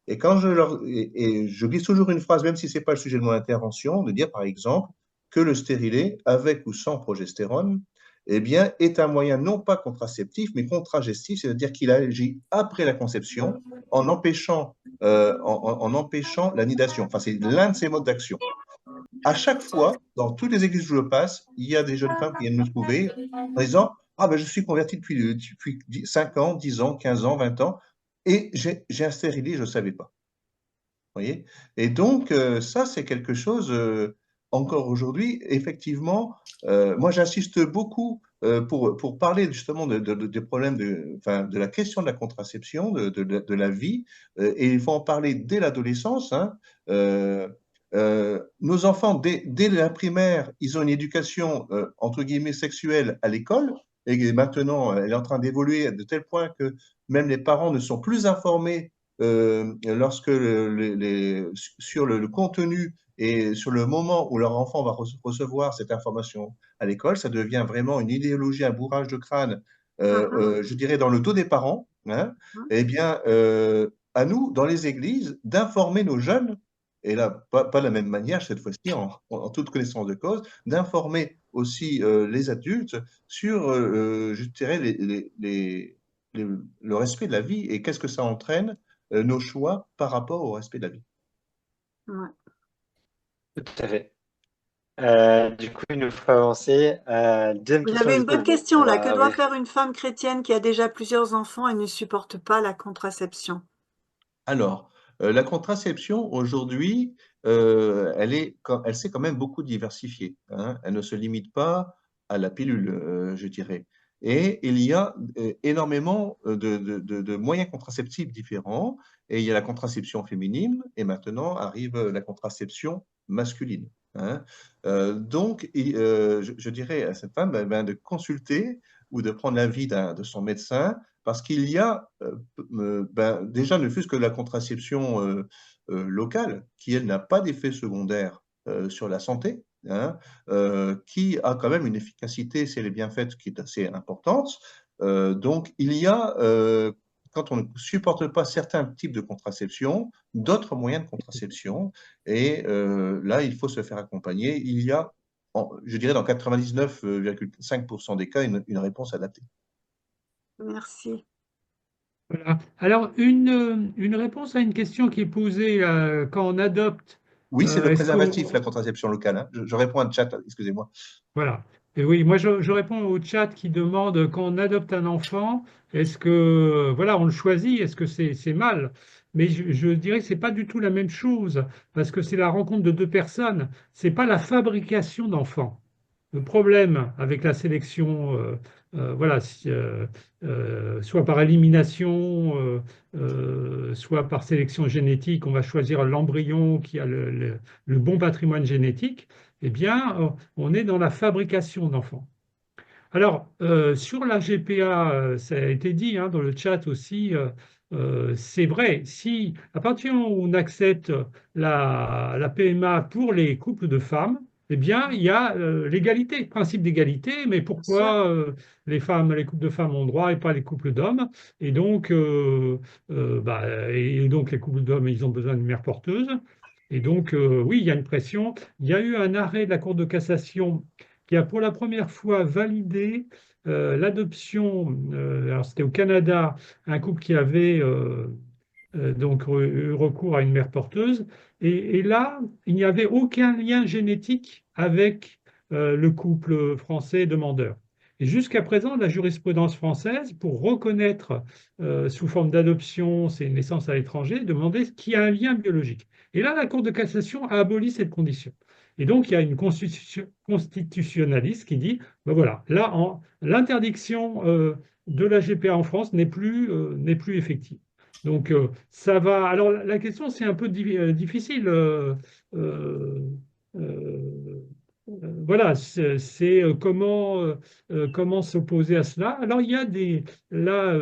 Et quand et je glisse toujours une phrase, même si c'est pas le sujet de mon intervention, de dire par exemple que le stérilet, avec ou sans progestérone, eh bien, est un moyen non pas contraceptif, mais contragestif, c'est-à-dire qu'il agit après la conception en empêchant la nidation. Enfin, c'est l'un de ses modes d'action. À chaque fois, dans toutes les églises où je passe, il y a des jeunes femmes qui viennent me trouver en disant, ah ben je suis convertie depuis 5 ans, 10 ans, 15 ans, 20 ans, et j'ai un stérilet, je ne savais pas. Voyez. Et donc, ça, c'est quelque chose, encore aujourd'hui, effectivement, moi, j'insiste beaucoup pour parler justement des problèmes enfin, de la question de la contraception, de la vie, et il faut en parler dès l'adolescence. Hein. Nos enfants, dès la primaire, ils ont une éducation, entre guillemets, sexuelle à l'école, et maintenant, elle est en train d'évoluer de tel point que même les parents ne sont plus informés lorsque sur le contenu et sur le moment où leur enfant va recevoir cette information à l'école, ça devient vraiment une idéologie, un bourrage de crâne, je dirais, dans le dos des parents. Hein, eh bien, à nous, dans les églises, d'informer nos jeunes, et là, pas de la même manière, cette fois-ci, en toute connaissance de cause, d'informer aussi les adultes sur, je dirais, le respect de la vie et qu'est-ce que ça entraîne nos choix par rapport au respect de la vie. Ouais. Tout à fait. Du coup, il nous faut avancer. Deuxième Vous question, avez du une coup, bonne question on là. Que va, doit oui. faire une femme chrétienne qui a déjà plusieurs enfants et ne supporte pas la contraception? Alors, la contraception, aujourd'hui, elle s'est quand même beaucoup diversifiée. Hein. Elle ne se limite pas à la pilule, je dirais. Et il y a énormément de moyens contraceptifs différents. Et il y a la contraception féminine, et maintenant arrive la contraception masculine. Hein. Donc, je dirais à cette femme de consulter ou de prendre l'avis de son médecin, parce qu'il y a déjà ne fût-ce que la contraception locale, qui elle n'a pas d'effet secondaire sur la santé, hein, qui a quand même une efficacité, si elle est bien faite, qui est assez importante. Donc il y a, quand on ne supporte pas certains types de contraception, d'autres moyens de contraception, et là il faut se faire accompagner. Il y a, je dirais dans 99,5% des cas, une réponse adaptée. Merci. Voilà. Alors, une réponse à une question qui est posée quand on adopte, Oui, c'est le est-ce préservatif, la qu'on... contraception locale. Hein. Je réponds à un chat, excusez-moi. Voilà. Et oui, moi je réponds au chat qui demande quand on adopte un enfant, est-ce que voilà, on le choisit, est-ce que c'est mal? Mais je dirais que c'est pas du tout la même chose parce que c'est la rencontre de deux personnes, c'est pas la fabrication d'enfants. Le problème avec la sélection, voilà, soit par élimination, soit par sélection génétique, on va choisir l'embryon qui a le bon patrimoine génétique. Eh bien, on est dans la fabrication d'enfants. Alors, sur la GPA, ça a été dit hein, dans le chat aussi, c'est vrai, si à partir du moment où on accepte la PMA pour les couples de femmes, eh bien, il y a l'égalité, principe d'égalité, mais sûr. pourquoi les couples de femmes ont droit et pas les couples d'hommes? Et donc, et donc les couples d'hommes, ils ont besoin d'une mère porteuse. Et donc, oui, il y a une pression. Il y a eu un arrêt de la Cour de cassation qui a pour la première fois validé l'adoption, alors c'était au Canada, un couple qui avait donc eu recours à une mère porteuse. Et là, il n'y avait aucun lien génétique avec le couple français demandeur. Et jusqu'à présent, la jurisprudence française, pour reconnaître sous forme d'adoption ces naissances à l'étranger, demandait qu'il y a un lien biologique. Et là, la Cour de cassation a aboli cette condition. Et donc, il y a une constitutionnaliste qui dit, ben voilà, là, l'interdiction de la GPA en France n'est plus effective. Donc, ça va. Alors, la question, c'est un peu difficile. Euh, euh, voilà, c'est comment s'opposer à cela. Alors, il y a là,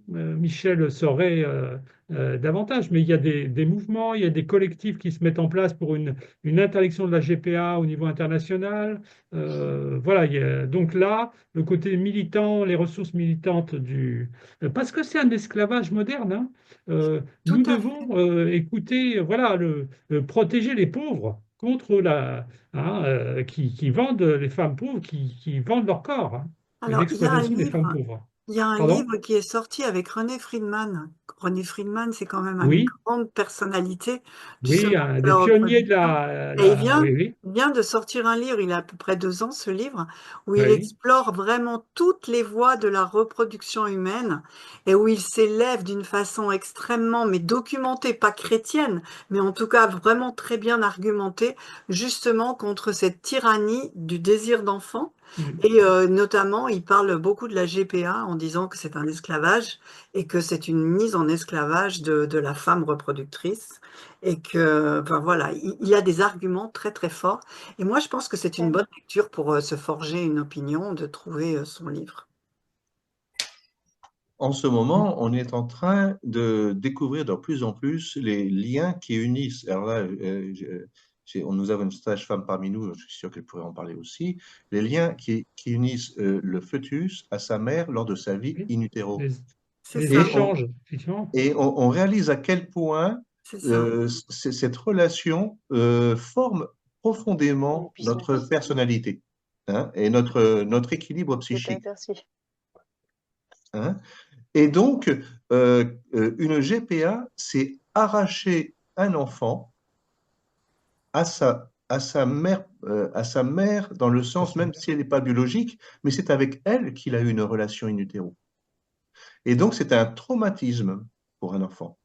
Michel saurait davantage, mais il y a des mouvements, il y a des collectifs qui se mettent en place pour une interdiction de la GPA au niveau international. Voilà, donc là, le côté militant, les ressources militantes parce que c'est un esclavage moderne, hein. Tout Nous à fait. devons écouter, voilà, protéger les pauvres contre qui vendent les femmes pauvres, qui vendent leur corps, hein, et Alors, l'exploitation des femmes pauvres. il y a un Pardon? livre qui est sorti avec René Friedman. René Friedman, c'est quand même une Oui, grande personnalité du oui, secteur un de la des pionniers de reproduction. Et oui, oui, il vient de sortir un livre, il a à peu près 2 ans, ce livre, où il oui, explore vraiment toutes les voies de la reproduction humaine et où il s'élève d'une façon extrêmement, mais documentée, pas chrétienne, mais en tout cas vraiment très bien argumentée, justement contre cette tyrannie du désir d'enfant. mm, Et notamment, il parle beaucoup de la GPA en disant que c'est un esclavage et que c'est une mise en esclavage de la femme reproductrice et que, enfin, voilà, il a des arguments très très forts. Et moi, je pense que c'est une bonne lecture pour se forger une opinion, de trouver son livre. En ce mm, moment, on est en train de découvrir de plus en plus les liens qui unissent. Alors là, nous avons une sage-femme parmi nous, je suis sûr qu'elle pourrait en parler aussi. Les liens qui unissent le fœtus à sa mère lors de sa vie oui. in utero. Les, C'est les ça, Et on, échanges, effectivement. on réalise à quel point c'est ça. cette relation forme Une profondément notre puissance. personnalité, hein, et notre équilibre Tout à psychique, fait, merci. hein. Et donc, une GPA, c'est arracher un enfant à sa mère dans le sens, même si elle n'est pas biologique, mais c'est avec elle qu'il a eu une relation in utero. Et donc, c'est un traumatisme pour un enfant.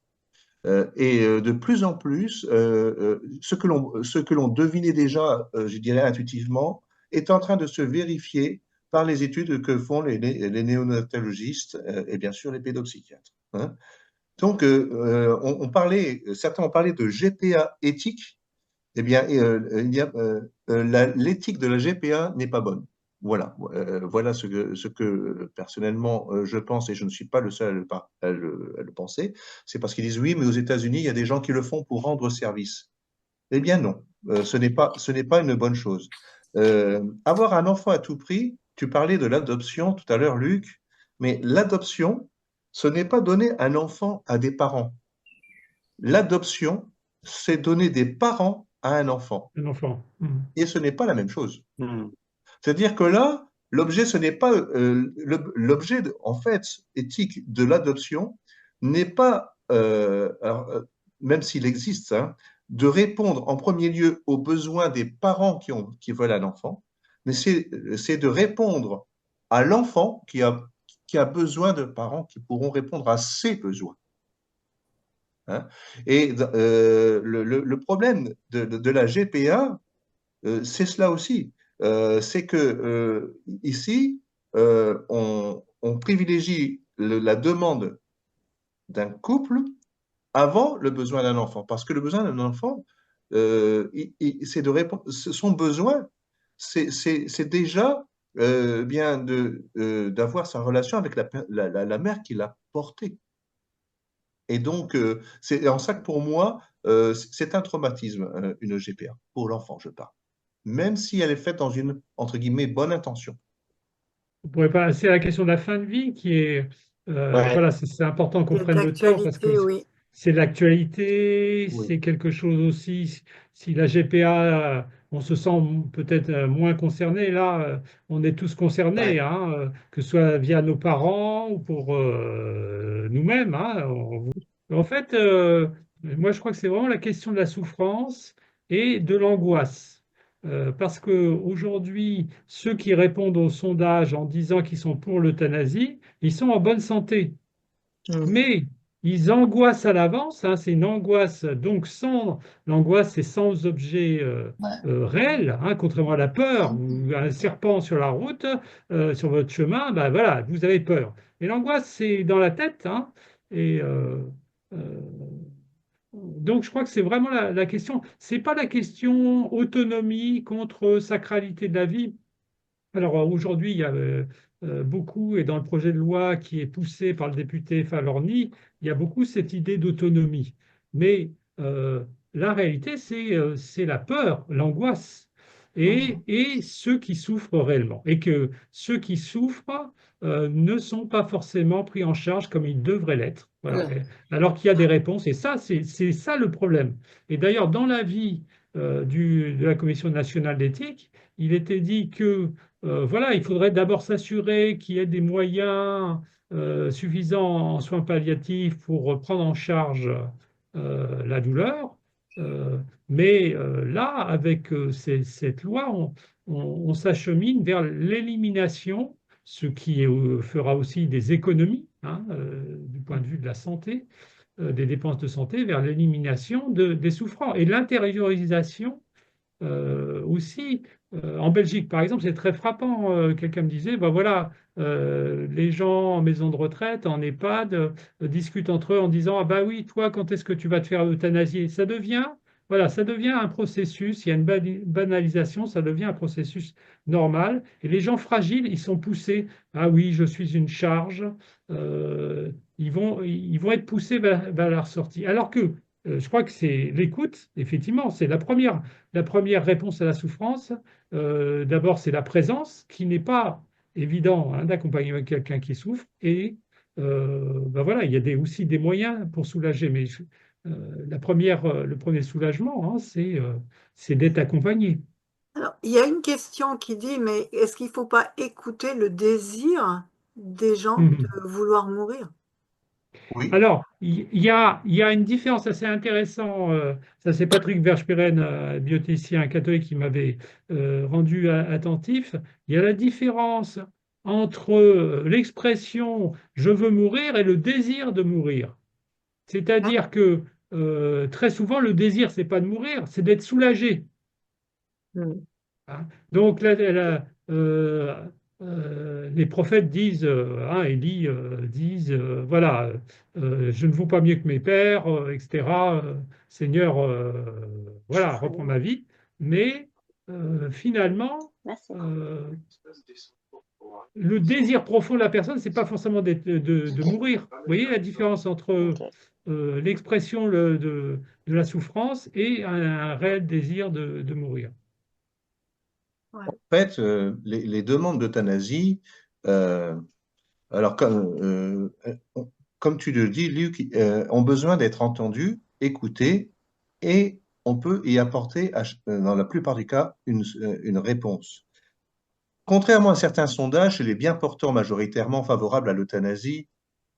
De plus en plus, ce que l'on devinait déjà, je dirais intuitivement, est en train de se vérifier par les études que font les néonatologistes et bien sûr les pédopsychiatres, hein. Donc, certains ont parlé de GPA éthique. Eh bien, l'éthique de la GPA n'est pas bonne. Voilà, voilà ce que personnellement je pense, et je ne suis pas le seul à le penser. C'est parce qu'ils disent oui, mais aux États-Unis, il y a des gens qui le font pour rendre service. Eh bien non, ce n'est pas une bonne chose. Avoir un enfant à tout prix, tu parlais de l'adoption tout à l'heure, Luc, mais l'adoption, ce n'est pas donner un enfant à des parents. L'adoption, c'est donner des parents à un enfant. Un enfant. Mm. Et ce n'est pas la même chose. Hmm. C'est-à-dire que là, l'objet, ce n'est pas l'objet en fait éthique de l'adoption n'est pas, même s'il existe, hein, de répondre en premier lieu aux besoins des parents qui veulent un enfant, mais c'est de répondre à l'enfant qui a besoin de parents qui pourront répondre à ses besoins, hein. Et le problème de la GPA, c'est cela aussi. C'est que ici, on privilégie la demande d'un couple avant le besoin d'un enfant. Parce que le besoin d'un enfant, c'est de répondre, son besoin, c'est déjà bien d'avoir sa relation avec la mère qui l'a porté. Et donc, c'est en ça que pour moi, c'est un traumatisme, une GPA, pour l'enfant, je parle. Même si elle est faite dans une, entre guillemets, bonne intention. On pourrait passer à la question de la fin de vie, qui est, Ouais, voilà, c'est important qu'on Et prenne le temps parce que d'actualité, oui. c'est l'actualité, Oui. c'est quelque chose aussi. Si la GPA, on se sent peut-être moins concerné, là, on est tous concernés, ouais, hein, que ce soit via nos parents ou pour nous-mêmes, hein. En fait, moi, je crois que c'est vraiment la question de la souffrance et de l'angoisse. Parce que aujourd'hui, ceux qui répondent au sondage en disant qu'ils sont pour l'euthanasie, ils sont en bonne santé. Mm. Mais ils angoissent à l'avance, hein, c'est une angoisse, donc sans l'angoisse, c'est sans objet réel, hein, contrairement à la peur, ou un serpent sur la route, sur votre chemin, ben voilà, vous avez peur. Et l'angoisse, c'est dans la tête, hein, et euh, donc, je crois que c'est vraiment la question. C'est pas la question autonomie contre sacralité de la vie. Alors aujourd'hui, il y a beaucoup, et dans le projet de loi qui est poussé par le député Falorni, il y a beaucoup cette idée d'autonomie. Mais la réalité, c'est la peur, l'angoisse, Mhm. et ceux qui souffrent réellement. Et que ceux qui souffrent ne sont pas forcément pris en charge comme ils devraient l'être. Voilà. Alors qu'il y a des réponses, et ça, c'est ça le problème. Et d'ailleurs, dans l'avis de la Commission nationale d'éthique, il était dit que voilà, il faudrait d'abord s'assurer qu'il y ait des moyens suffisants en soins palliatifs pour prendre en charge la douleur. Euh, mais là, avec cette loi, on s'achemine vers l'élimination, ce qui fera aussi des économies, hein, du point de vue de la santé, des dépenses de santé, vers l'élimination des souffrants et l'intériorisation aussi, en Belgique, par exemple, c'est très frappant. Quelqu'un me disait, ben voilà, les gens en maison de retraite, en EHPAD, discutent entre eux en disant, ah bah oui, toi, quand est-ce que tu vas te faire euthanasier? Voilà, ça devient un processus. Il y a une banalisation, ça devient un processus normal. Et les gens fragiles, ils sont poussés. Ah oui, je suis une charge. Ils vont être poussés vers la sortie. Alors que je crois que c'est l'écoute, effectivement, c'est la première réponse à la souffrance. D'abord, c'est la présence, qui n'est pas évident, hein, d'accompagner quelqu'un qui souffre. Et ben voilà, il y a aussi des moyens pour soulager. Mais le premier soulagement, hein, c'est d'être accompagné. Alors, il y a une question qui dit, mais est-ce qu'il ne faut pas écouter le désir des gens Mhm. de vouloir mourir? Oui. Alors, il y a une différence assez intéressante. Ça, c'est Patrick Versperen, bioticien catholique, qui m'avait rendu attentif. Il y a la différence entre l'expression je veux mourir et le désir de mourir. Ah, C'est-à-dire que très souvent, le désir, c'est pas de mourir, c'est d'être soulagé. mm. Hein. Donc là, les prophètes disent, hein, Élie disent, voilà, je ne vaux pas mieux que mes pères, etc. Seigneur, voilà, reprends ma vie. Mais finalement, euh, le désir profond de la personne, c'est pas forcément de mourir. Vous voyez la différence entre l'expression de la souffrance et un réel désir de mourir. Ouais. En fait, les demandes d'euthanasie, euh, alors comme tu le dis, Luc, ont besoin d'être entendues, écoutées, et on peut y apporter, dans la plupart des cas, une réponse. Contrairement à certains sondages, chez les bien portants majoritairement favorables à l'euthanasie,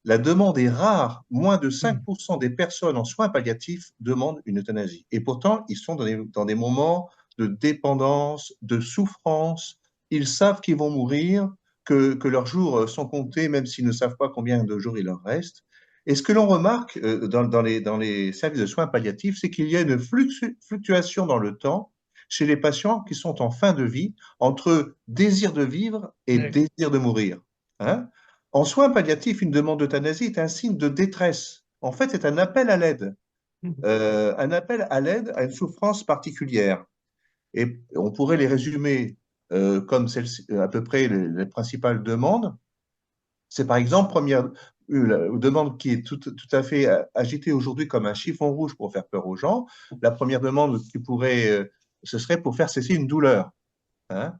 la demande est rare. Moins de Mm. 5% des personnes en soins palliatifs demandent une euthanasie. Et pourtant, ils sont dans des moments de dépendance, de souffrance. Ils savent qu'ils vont mourir, que leurs jours sont comptés, même s'ils ne savent pas combien de jours il leur reste. Et ce que l'on remarque dans les services de soins palliatifs, c'est qu'il y a une fluctuation dans le temps chez les patients qui sont en fin de vie entre désir de vivre et Ouais. désir de mourir. Hein. En soins palliatifs, une demande d'euthanasie est un signe de détresse. En fait, c'est un appel à l'aide, Mm. un appel à l'aide à une souffrance particulière. Et on pourrait les résumer comme à peu près les principales demandes. C'est par exemple la demande qui est tout à fait agitée aujourd'hui comme un chiffon rouge pour faire peur aux gens. La première demande ce serait pour faire cesser une douleur, hein,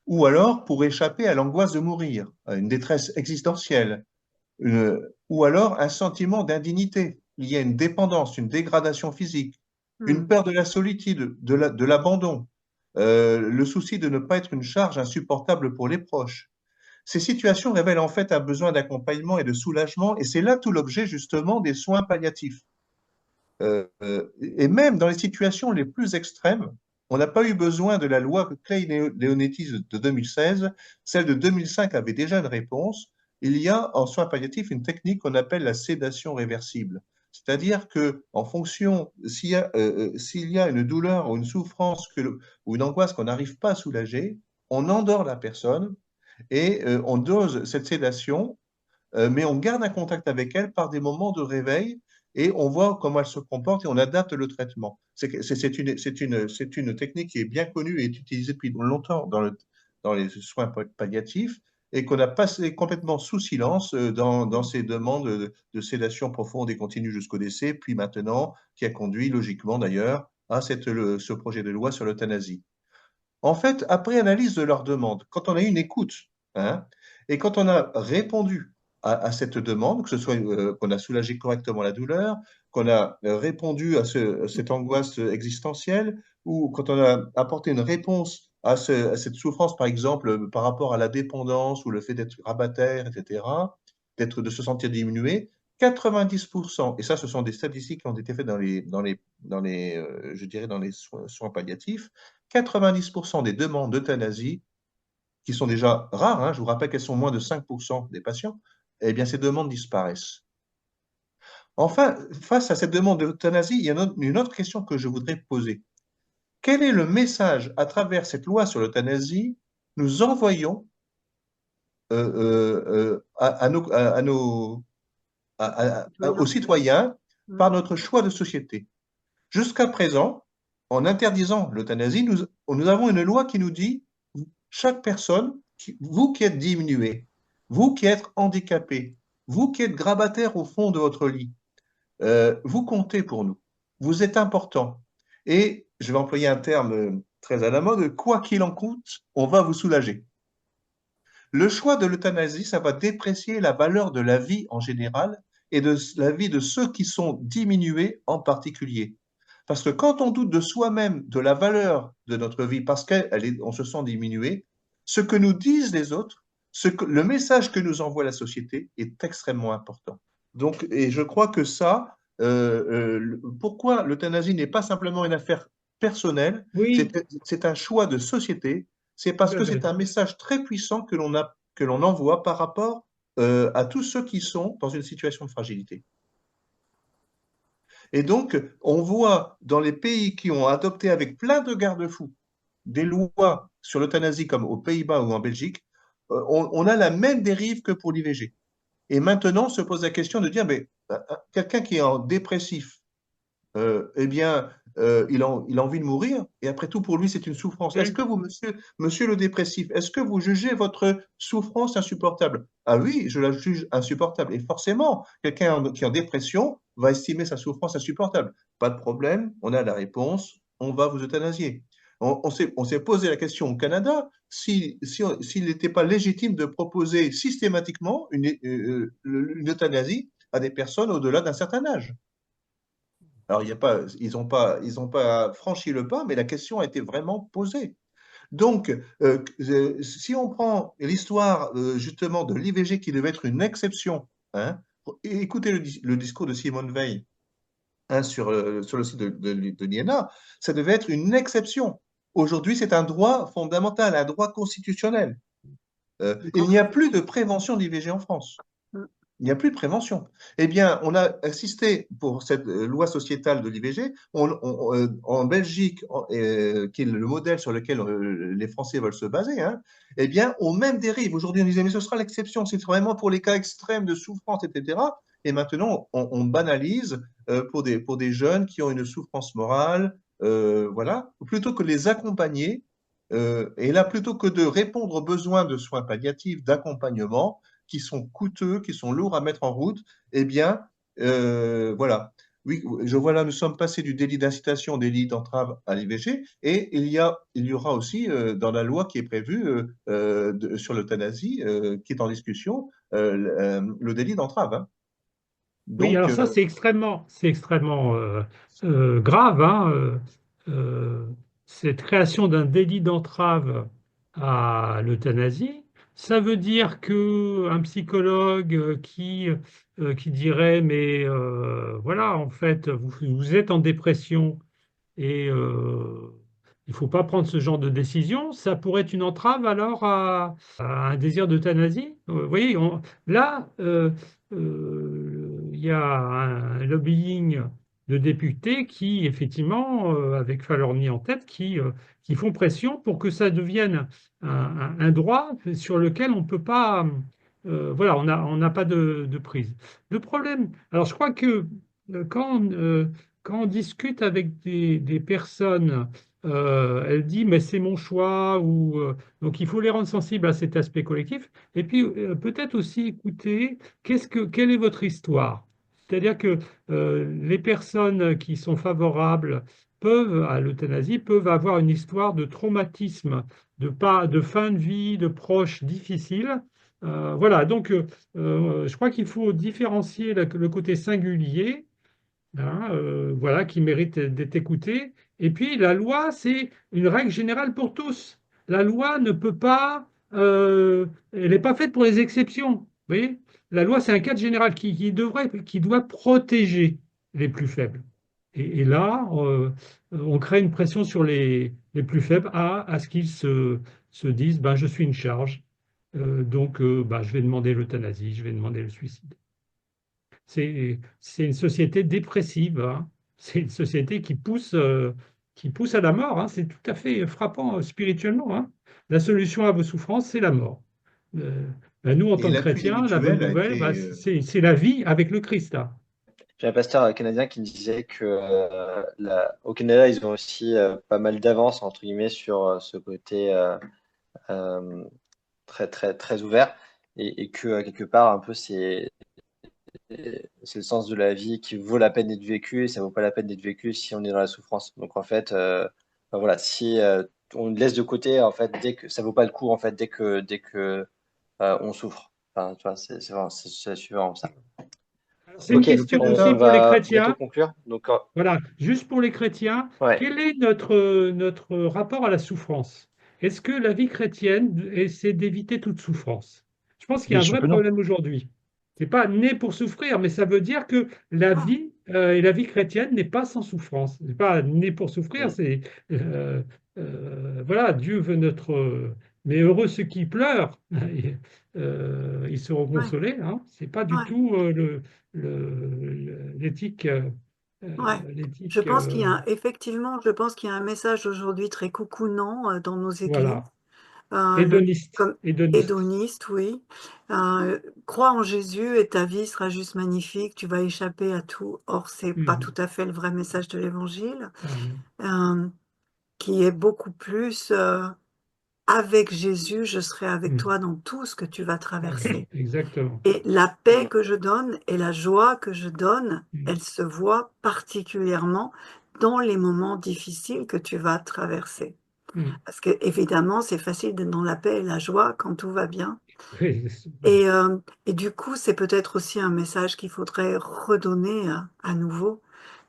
ou alors pour échapper à l'angoisse de mourir, à une détresse existentielle, ou alors un sentiment d'indignité. Il y a une dépendance, une dégradation physique, une peur de la solitude, de l'abandon, le souci de ne pas être une charge insupportable pour les proches. Ces situations révèlent en fait un besoin d'accompagnement et de soulagement, et c'est là tout l'objet justement des soins palliatifs. Et même dans les situations les plus extrêmes, on n'a pas eu besoin de la loi Clay-Leonetti de 2016. Celle de 2005 avait déjà une réponse. Il y a en soins palliatifs une technique qu'on appelle la sédation réversible. C'est-à-dire que, en fonction, s'il y a une douleur ou une souffrance ou une angoisse qu'on n'arrive pas à soulager, on endort la personne et on dose cette sédation, mais on garde un contact avec elle par des moments de réveil et on voit comment elle se comporte et on adapte le traitement. C'est une technique qui est bien connue et est utilisée depuis longtemps dans les soins palliatifs et qu'on a passé complètement sous silence dans ces demandes de sédation profonde et continue jusqu'au décès, puis maintenant, qui a conduit logiquement d'ailleurs à ce projet de loi sur l'euthanasie. En fait, après analyse de leurs demandes, quand on a eu une écoute, hein, et quand on a répondu à cette demande, que ce soit qu'on a soulagé correctement la douleur, qu'on a répondu à cette angoisse existentielle, ou quand on a apporté une réponse à cette souffrance, par exemple, par rapport à la dépendance ou le fait d'être rabataire, etc., de se sentir diminué, 90%, et ça, ce sont des statistiques qui ont été faites je dirais dans les soins palliatifs, 90% des demandes d'euthanasie, qui sont déjà rares, hein, je vous rappelle qu'elles sont moins de 5% des patients, eh bien, ces demandes disparaissent. Enfin, face à cette demande d'euthanasie, il y a une autre question que je voudrais poser. Quel est le message à travers cette loi sur l'euthanasie nous envoyons aux citoyens par notre choix de société? Jusqu'à présent, en interdisant l'euthanasie, nous avons une loi qui nous dit chaque personne, vous qui êtes diminué, vous qui êtes handicapé, vous qui êtes grabataire au fond de votre lit, vous comptez pour nous. Vous êtes important. Et je vais employer un terme très à la mode, quoi qu'il en coûte, on va vous soulager. Le choix de l'euthanasie, ça va déprécier la valeur de la vie en général et de la vie de ceux qui sont diminués en particulier. Parce que quand on doute de soi-même, de la valeur de notre vie, parce qu'on se sent diminué, ce que nous disent les autres, le message que nous envoie la société est extrêmement important. Donc, et je crois que ça, pourquoi l'euthanasie n'est pas simplement une affaire personnelle, Oui, c'est un choix de société, c'est parce que c'est un message très puissant que l'on envoie par rapport à tous ceux qui sont dans une situation de fragilité. Et donc, on voit dans les pays qui ont adopté avec plein de garde-fous des lois sur l'euthanasie, comme aux Pays-Bas ou en Belgique, on a la même dérive que pour l'IVG. Et maintenant, on se pose la question de dire, mais quelqu'un qui est en dépressif, eh bien, il a envie de mourir, et après tout, pour lui, c'est une souffrance. Est-ce que vous, monsieur le dépressif, est-ce que vous jugez votre souffrance insupportable? Ah oui, je la juge insupportable. Et forcément, quelqu'un qui est en dépression va estimer sa souffrance insupportable. Pas de problème, on a la réponse, on va vous euthanasier. On s'est posé la question au Canada s'il n'était pas légitime de proposer systématiquement une euthanasie à des personnes au-delà d'un certain âge. Alors, ils n'ont pas franchi le pas, mais la question a été vraiment posée. Donc, si on prend l'histoire justement de l'IVG qui devait être une exception, hein, écoutez le discours de Simone Veil sur le site de l'INA, ça devait être une exception. Aujourd'hui, c'est un droit fondamental, un droit constitutionnel. Il n'y a plus de prévention d'IVG en France. Il n'y a plus de prévention. Eh bien, on a assisté pour cette loi sociétale de l'IVG, en Belgique, qui est le modèle sur lequel les Français veulent se baser, hein, eh bien, aux mêmes dérives. Aujourd'hui, on disait, mais ce sera l'exception, c'est vraiment pour les cas extrêmes de souffrance, etc. Et maintenant, on banalise pour des jeunes qui ont une souffrance morale, voilà, plutôt que de les accompagner. Et là, plutôt que de répondre aux besoins de soins palliatifs, d'accompagnement, qui sont coûteux, qui sont lourds à mettre en route, eh bien, voilà. Oui, je vois là, nous sommes passés du délit d'incitation au délit d'entrave à l'IVG, et il y aura aussi dans la loi qui est prévue sur l'euthanasie, qui est en discussion, le délit d'entrave, hein. Oui, Donc, alors ça, c'est extrêmement grave, hein, cette création d'un délit d'entrave à l'euthanasie. Ça veut dire que un psychologue qui dirait, mais voilà, en fait, vous êtes en dépression et il ne faut pas prendre ce genre de décision. Ça pourrait être une entrave alors à un désir d'euthanasie. Vous voyez, là, il y a un lobbying de députés qui, effectivement, avec Falorni en tête, qui font pression pour que ça devienne un droit sur lequel on ne peut pas, voilà, on n'a pas de prise. Le problème, alors je crois que quand on discute avec des personnes, elle dit, mais c'est mon choix, donc il faut les rendre sensibles à cet aspect collectif, et puis peut-être aussi écouter quelle est votre histoire. C'est-à-dire que les personnes qui sont favorables à l'euthanasie peuvent avoir une histoire de traumatisme, de fin de vie, de proches difficiles. Voilà, donc je crois qu'il faut différencier le côté singulier, hein, voilà, qui mérite d'être écouté. Et puis la loi, c'est une règle générale pour tous. La loi ne peut pas, elle n'est pas faite pour les exceptions. Vous voyez? La loi, c'est un cadre général qui doit protéger les plus faibles. Et là, on crée une pression sur les plus faibles à ce qu'ils se disent, ben, je suis une charge, donc ben, je vais demander l'euthanasie, je vais demander le suicide. C'est une société dépressive, hein. C'est une société qui pousse à la mort, hein. C'est tout à fait frappant spirituellement, hein. La solution à vos souffrances, c'est la mort. Ben, nous, en et tant que l'appui chrétiens, la bonne délictuel a nouvelle, ben, été, c'est la vie avec le Christ, hein. J'ai un pasteur canadien qui me disait que au Canada, ils ont aussi pas mal d'avance, entre guillemets, sur ce côté euh, très, très, très ouvert et que quelque part, un peu, c'est le sens de la vie qui vaut la peine d'être vécu et ça vaut pas la peine d'être vécu si on est dans la souffrance. Donc, en fait, ben voilà, si on laisse de côté, en fait, dès que ça vaut pas le coup, en fait, dès que on souffre. Enfin, tu vois, c'est suivant ça. Alors, c'est une Ok, le question on aussi Canada, pour les va bientôt chrétiens. conclure. Donc, Voilà, juste pour les chrétiens, ouais. quel est notre rapport à la souffrance? Est-ce que la vie chrétienne, c'est d'éviter toute souffrance? Je pense qu'il y Bien a un sûr vrai que non. problème aujourd'hui. C'est pas né pour souffrir, mais ça veut dire que la vie et la vie chrétienne n'est pas sans souffrance. C'est pas né pour souffrir, Mm. c'est voilà, Dieu veut mais heureux ceux qui pleurent, ils seront Ouais, consolés, hein. C'est pas du ouais, tout l'éthique. ouais. Je L'éthique, pense qu'il y a effectivement, je pense qu'il y a un message aujourd'hui très coucounant dans nos églises, voilà, le, hédoniste, comme hédoniste. hédoniste, oui. Crois en Jésus et ta vie sera juste magnifique, tu vas échapper à tout. Or, c'est pas tout Mhm. à fait le vrai message de l'Évangile, Ah, non. euh, qui est beaucoup plus avec Jésus, je serai avec Mhm. toi dans tout ce que tu vas Voilà, traverser. exactement. Et la paix que je donne et la joie que je donne, Mhm. elle se voit particulièrement dans les moments difficiles que tu vas traverser. Mhm. Parce que évidemment, c'est facile d'être dans la paix et la joie quand tout va bien. Oui, oui. Et du coup, c'est peut-être aussi un message qu'il faudrait redonner à nouveau,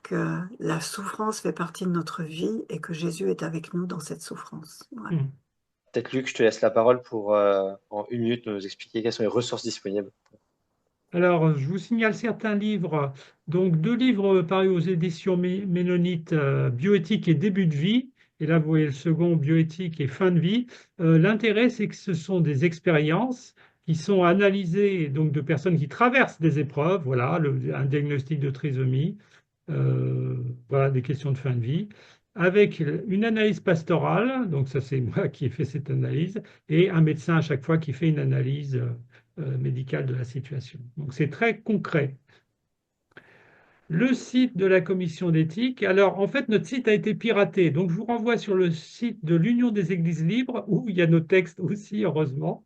que la souffrance fait partie de notre vie et que Jésus est avec nous dans cette souffrance. Ouais. Mhm. Peut-être Luc, je te laisse la parole pour en 1 minute nous expliquer quelles sont les ressources disponibles. Alors, je vous signale certains livres. Donc, deux livres parus aux éditions Ménonites, Bioéthique et début de vie. Et là, vous voyez le second, Bioéthique et fin de vie. L'intérêt, c'est que ce sont des expériences qui sont analysées donc de personnes qui traversent des épreuves. Voilà, un diagnostic de trisomie, euh, voilà, des questions de fin de vie, avec une analyse pastorale. Donc, ça, c'est moi qui ai fait cette analyse, et un médecin à chaque fois qui fait une analyse médicale de la situation. Donc c'est très concret. Le site de la commission d'éthique, alors en fait notre site a été piraté, donc je vous renvoie sur le site de l'Union des Églises libres où il y a nos textes aussi, heureusement.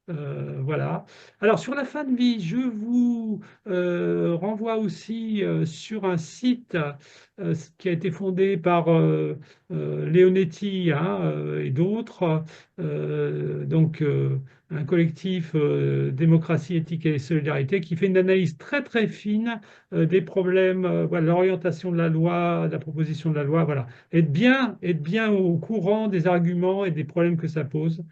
Voilà. Alors, sur la fin de vie, je vous renvoie aussi sur un site qui a été fondé par Leonetti, hein, et d'autres, un collectif Démocratie, éthique et solidarité qui fait une analyse très très fine des problèmes, voilà, l'orientation de la loi, de la proposition de la loi, voilà. Être bien au courant des arguments et des problèmes que ça pose.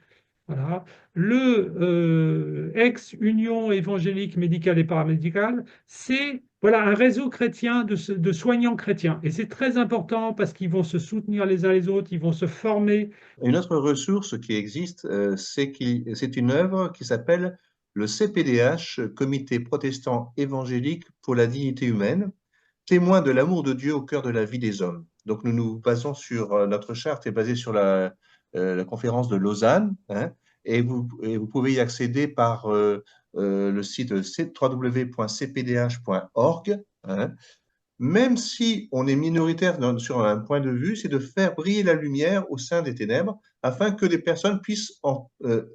Voilà. Le ex-Union évangélique médicale et paramédicale, c'est voilà, un réseau chrétien de soignants chrétiens. Et c'est très important parce qu'ils vont se soutenir les uns les autres, ils vont se former. Une autre ressource qui existe, c'est une œuvre qui s'appelle le CPDH, Comité protestant évangélique pour la dignité humaine, témoin de l'amour de Dieu au cœur de la vie des hommes. Donc nous nous basons sur, notre charte est basée sur la conférence de Lausanne, hein, et vous pouvez y accéder par le site www.cpdh.org. Hein. Même si on est minoritaire sur un point de vue, c'est de faire briller la lumière au sein des ténèbres afin que les personnes puissent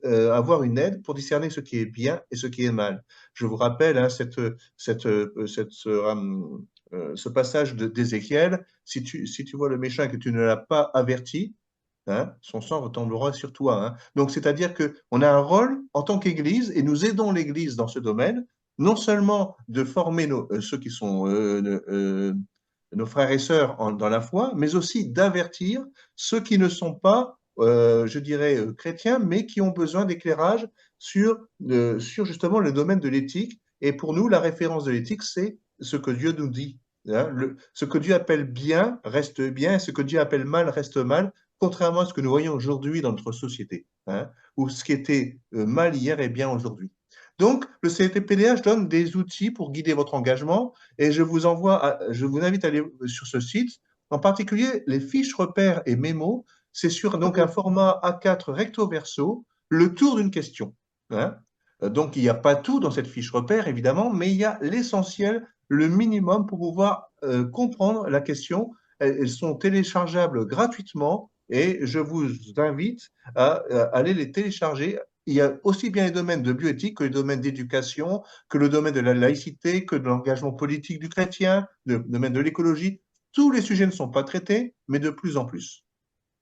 avoir une aide pour discerner ce qui est bien et ce qui est mal. Je vous rappelle hein, ce passage d'Ézéchiel, si tu vois le méchant et que tu ne l'as pas averti, hein, son sang retombera sur toi. Hein. Donc, c'est-à-dire qu'on a un rôle en tant qu'Église et nous aidons l'Église dans ce domaine, non seulement de former ceux qui sont nos frères et sœurs dans la foi, mais aussi d'avertir ceux qui ne sont pas, je dirais, chrétiens, mais qui ont besoin d'éclairage sur justement le domaine de l'éthique. Et pour nous, la référence de l'éthique, c'est ce que Dieu nous dit. Hein. Ce que Dieu appelle bien reste bien, et ce que Dieu appelle mal reste mal, contrairement à ce que nous voyons aujourd'hui dans notre société, hein, où ce qui était mal hier est bien aujourd'hui. Donc, le CPDH donne des outils pour guider votre engagement et je vous invite à aller sur ce site. En particulier, les fiches repères et mémos, c'est sur donc un format A4 recto verso, le tour d'une question. Hein. Donc, il n'y a pas tout dans cette fiche repère, évidemment, mais il y a l'essentiel, le minimum pour pouvoir comprendre la question. Elles sont téléchargeables gratuitement et je vous invite à aller les télécharger. Il y a aussi bien les domaines de bioéthique que les domaines d'éducation, que le domaine de la laïcité, que de l'engagement politique du chrétien, le domaine de l'écologie. Tous les sujets ne sont pas traités, mais de plus en plus.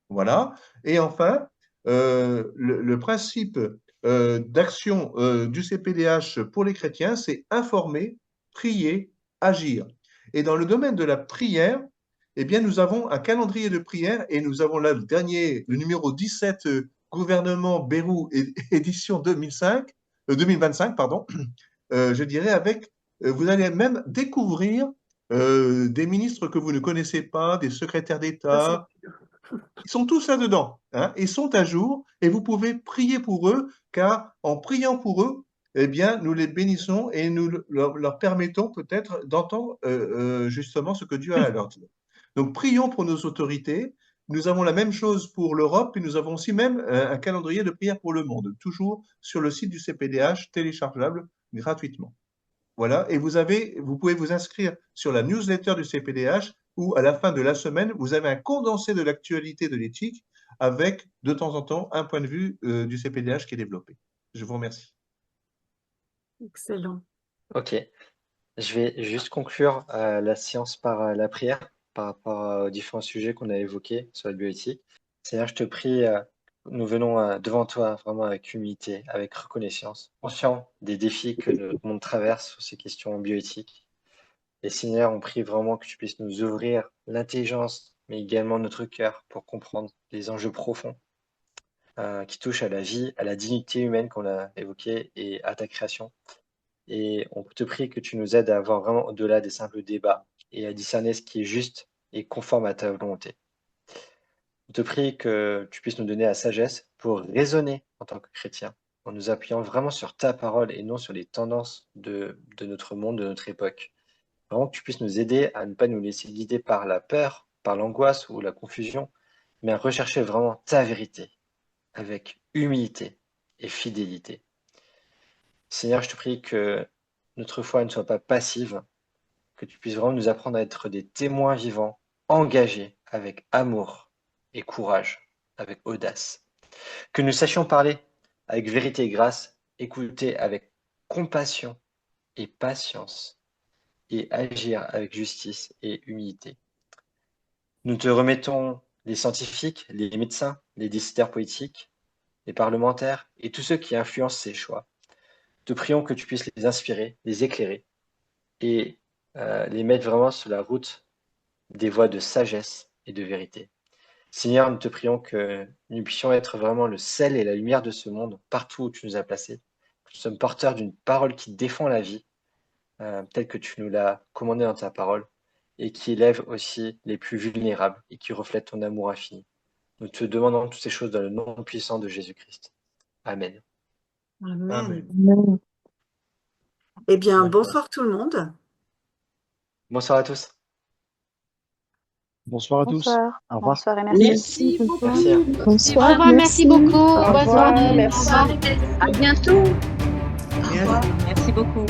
Voilà. Et enfin, le principe d'action du CPDH pour les chrétiens, c'est informer, prier, agir. Et dans le domaine de la prière, eh bien, nous avons un calendrier de prière et nous avons là le numéro 17, gouvernement Bérou, édition 2025, pardon, je dirais vous allez même découvrir des ministres que vous ne connaissez pas, des secrétaires d'État. Ils sont tous là-dedans, hein, ils sont à jour et vous pouvez prier pour eux, car en priant pour eux, eh bien, nous les bénissons et nous leur permettons peut-être d'entendre justement ce que Dieu a à leur dire. Donc, prions pour nos autorités. Nous avons la même chose pour l'Europe et nous avons aussi même un calendrier de prière pour le monde, toujours sur le site du CPDH, téléchargeable gratuitement. Voilà, et vous pouvez vous inscrire sur la newsletter du CPDH où à la fin de la semaine, vous avez un condensé de l'actualité de l'éthique avec de temps en temps un point de vue du CPDH qui est développé. Je vous remercie. Excellent. Ok, je vais juste conclure la séance par la prière par rapport aux différents sujets qu'on a évoqués sur la bioéthique. Seigneur, je te prie, nous venons devant toi vraiment avec humilité, avec reconnaissance, conscient des défis que le monde traverse sur ces questions bioéthiques. Et Seigneur, on prie vraiment que tu puisses nous ouvrir l'intelligence, mais également notre cœur pour comprendre les enjeux profonds qui touchent à la vie, à la dignité humaine qu'on a évoquée et à ta création. Et on te prie que tu nous aides à avoir vraiment au-delà des simples débats et à discerner ce qui est juste et conforme à ta volonté. On te prie que tu puisses nous donner la sagesse pour raisonner en tant que chrétien, en nous appuyant vraiment sur ta parole et non sur les tendances de notre monde, de notre époque. Vraiment que tu puisses nous aider à ne pas nous laisser guider par la peur, par l'angoisse ou la confusion, mais à rechercher vraiment ta vérité avec humilité et fidélité. Seigneur, je te prie que notre foi ne soit pas passive, que tu puisses vraiment nous apprendre à être des témoins vivants, engagés avec amour et courage, avec audace. Que nous sachions parler avec vérité et grâce écouter avec compassion et patience et agir avec justice et humilité. Nous te remettons les scientifiques, les médecins, les décideurs politiques, les parlementaires et tous ceux qui influencent ces choix. Te prions que tu puisses les inspirer, les éclairer et les mettre vraiment sur la route des voies de sagesse et de vérité. Seigneur, nous te prions que nous puissions être vraiment le sel et la lumière de ce monde, partout où tu nous as placés. Que nous sommes porteurs d'une parole qui défend la vie, telle que tu nous l'as commandé dans ta parole, et qui élève aussi les plus vulnérables et qui reflète ton amour infini. Nous te demandons toutes ces choses dans le nom puissant de Jésus-Christ. Amen. Amen. Amen. Eh bien, D'accord. bonsoir tout le monde. Bonsoir à tous. Bonsoir à tous. Bonsoir. Au revoir. Bonsoir et merci. Merci beaucoup. Merci. Au Bonsoir, revoir, merci beaucoup. Au Bonne revoir, soirée. merci. Au revoir. À bientôt. Au revoir. Merci beaucoup.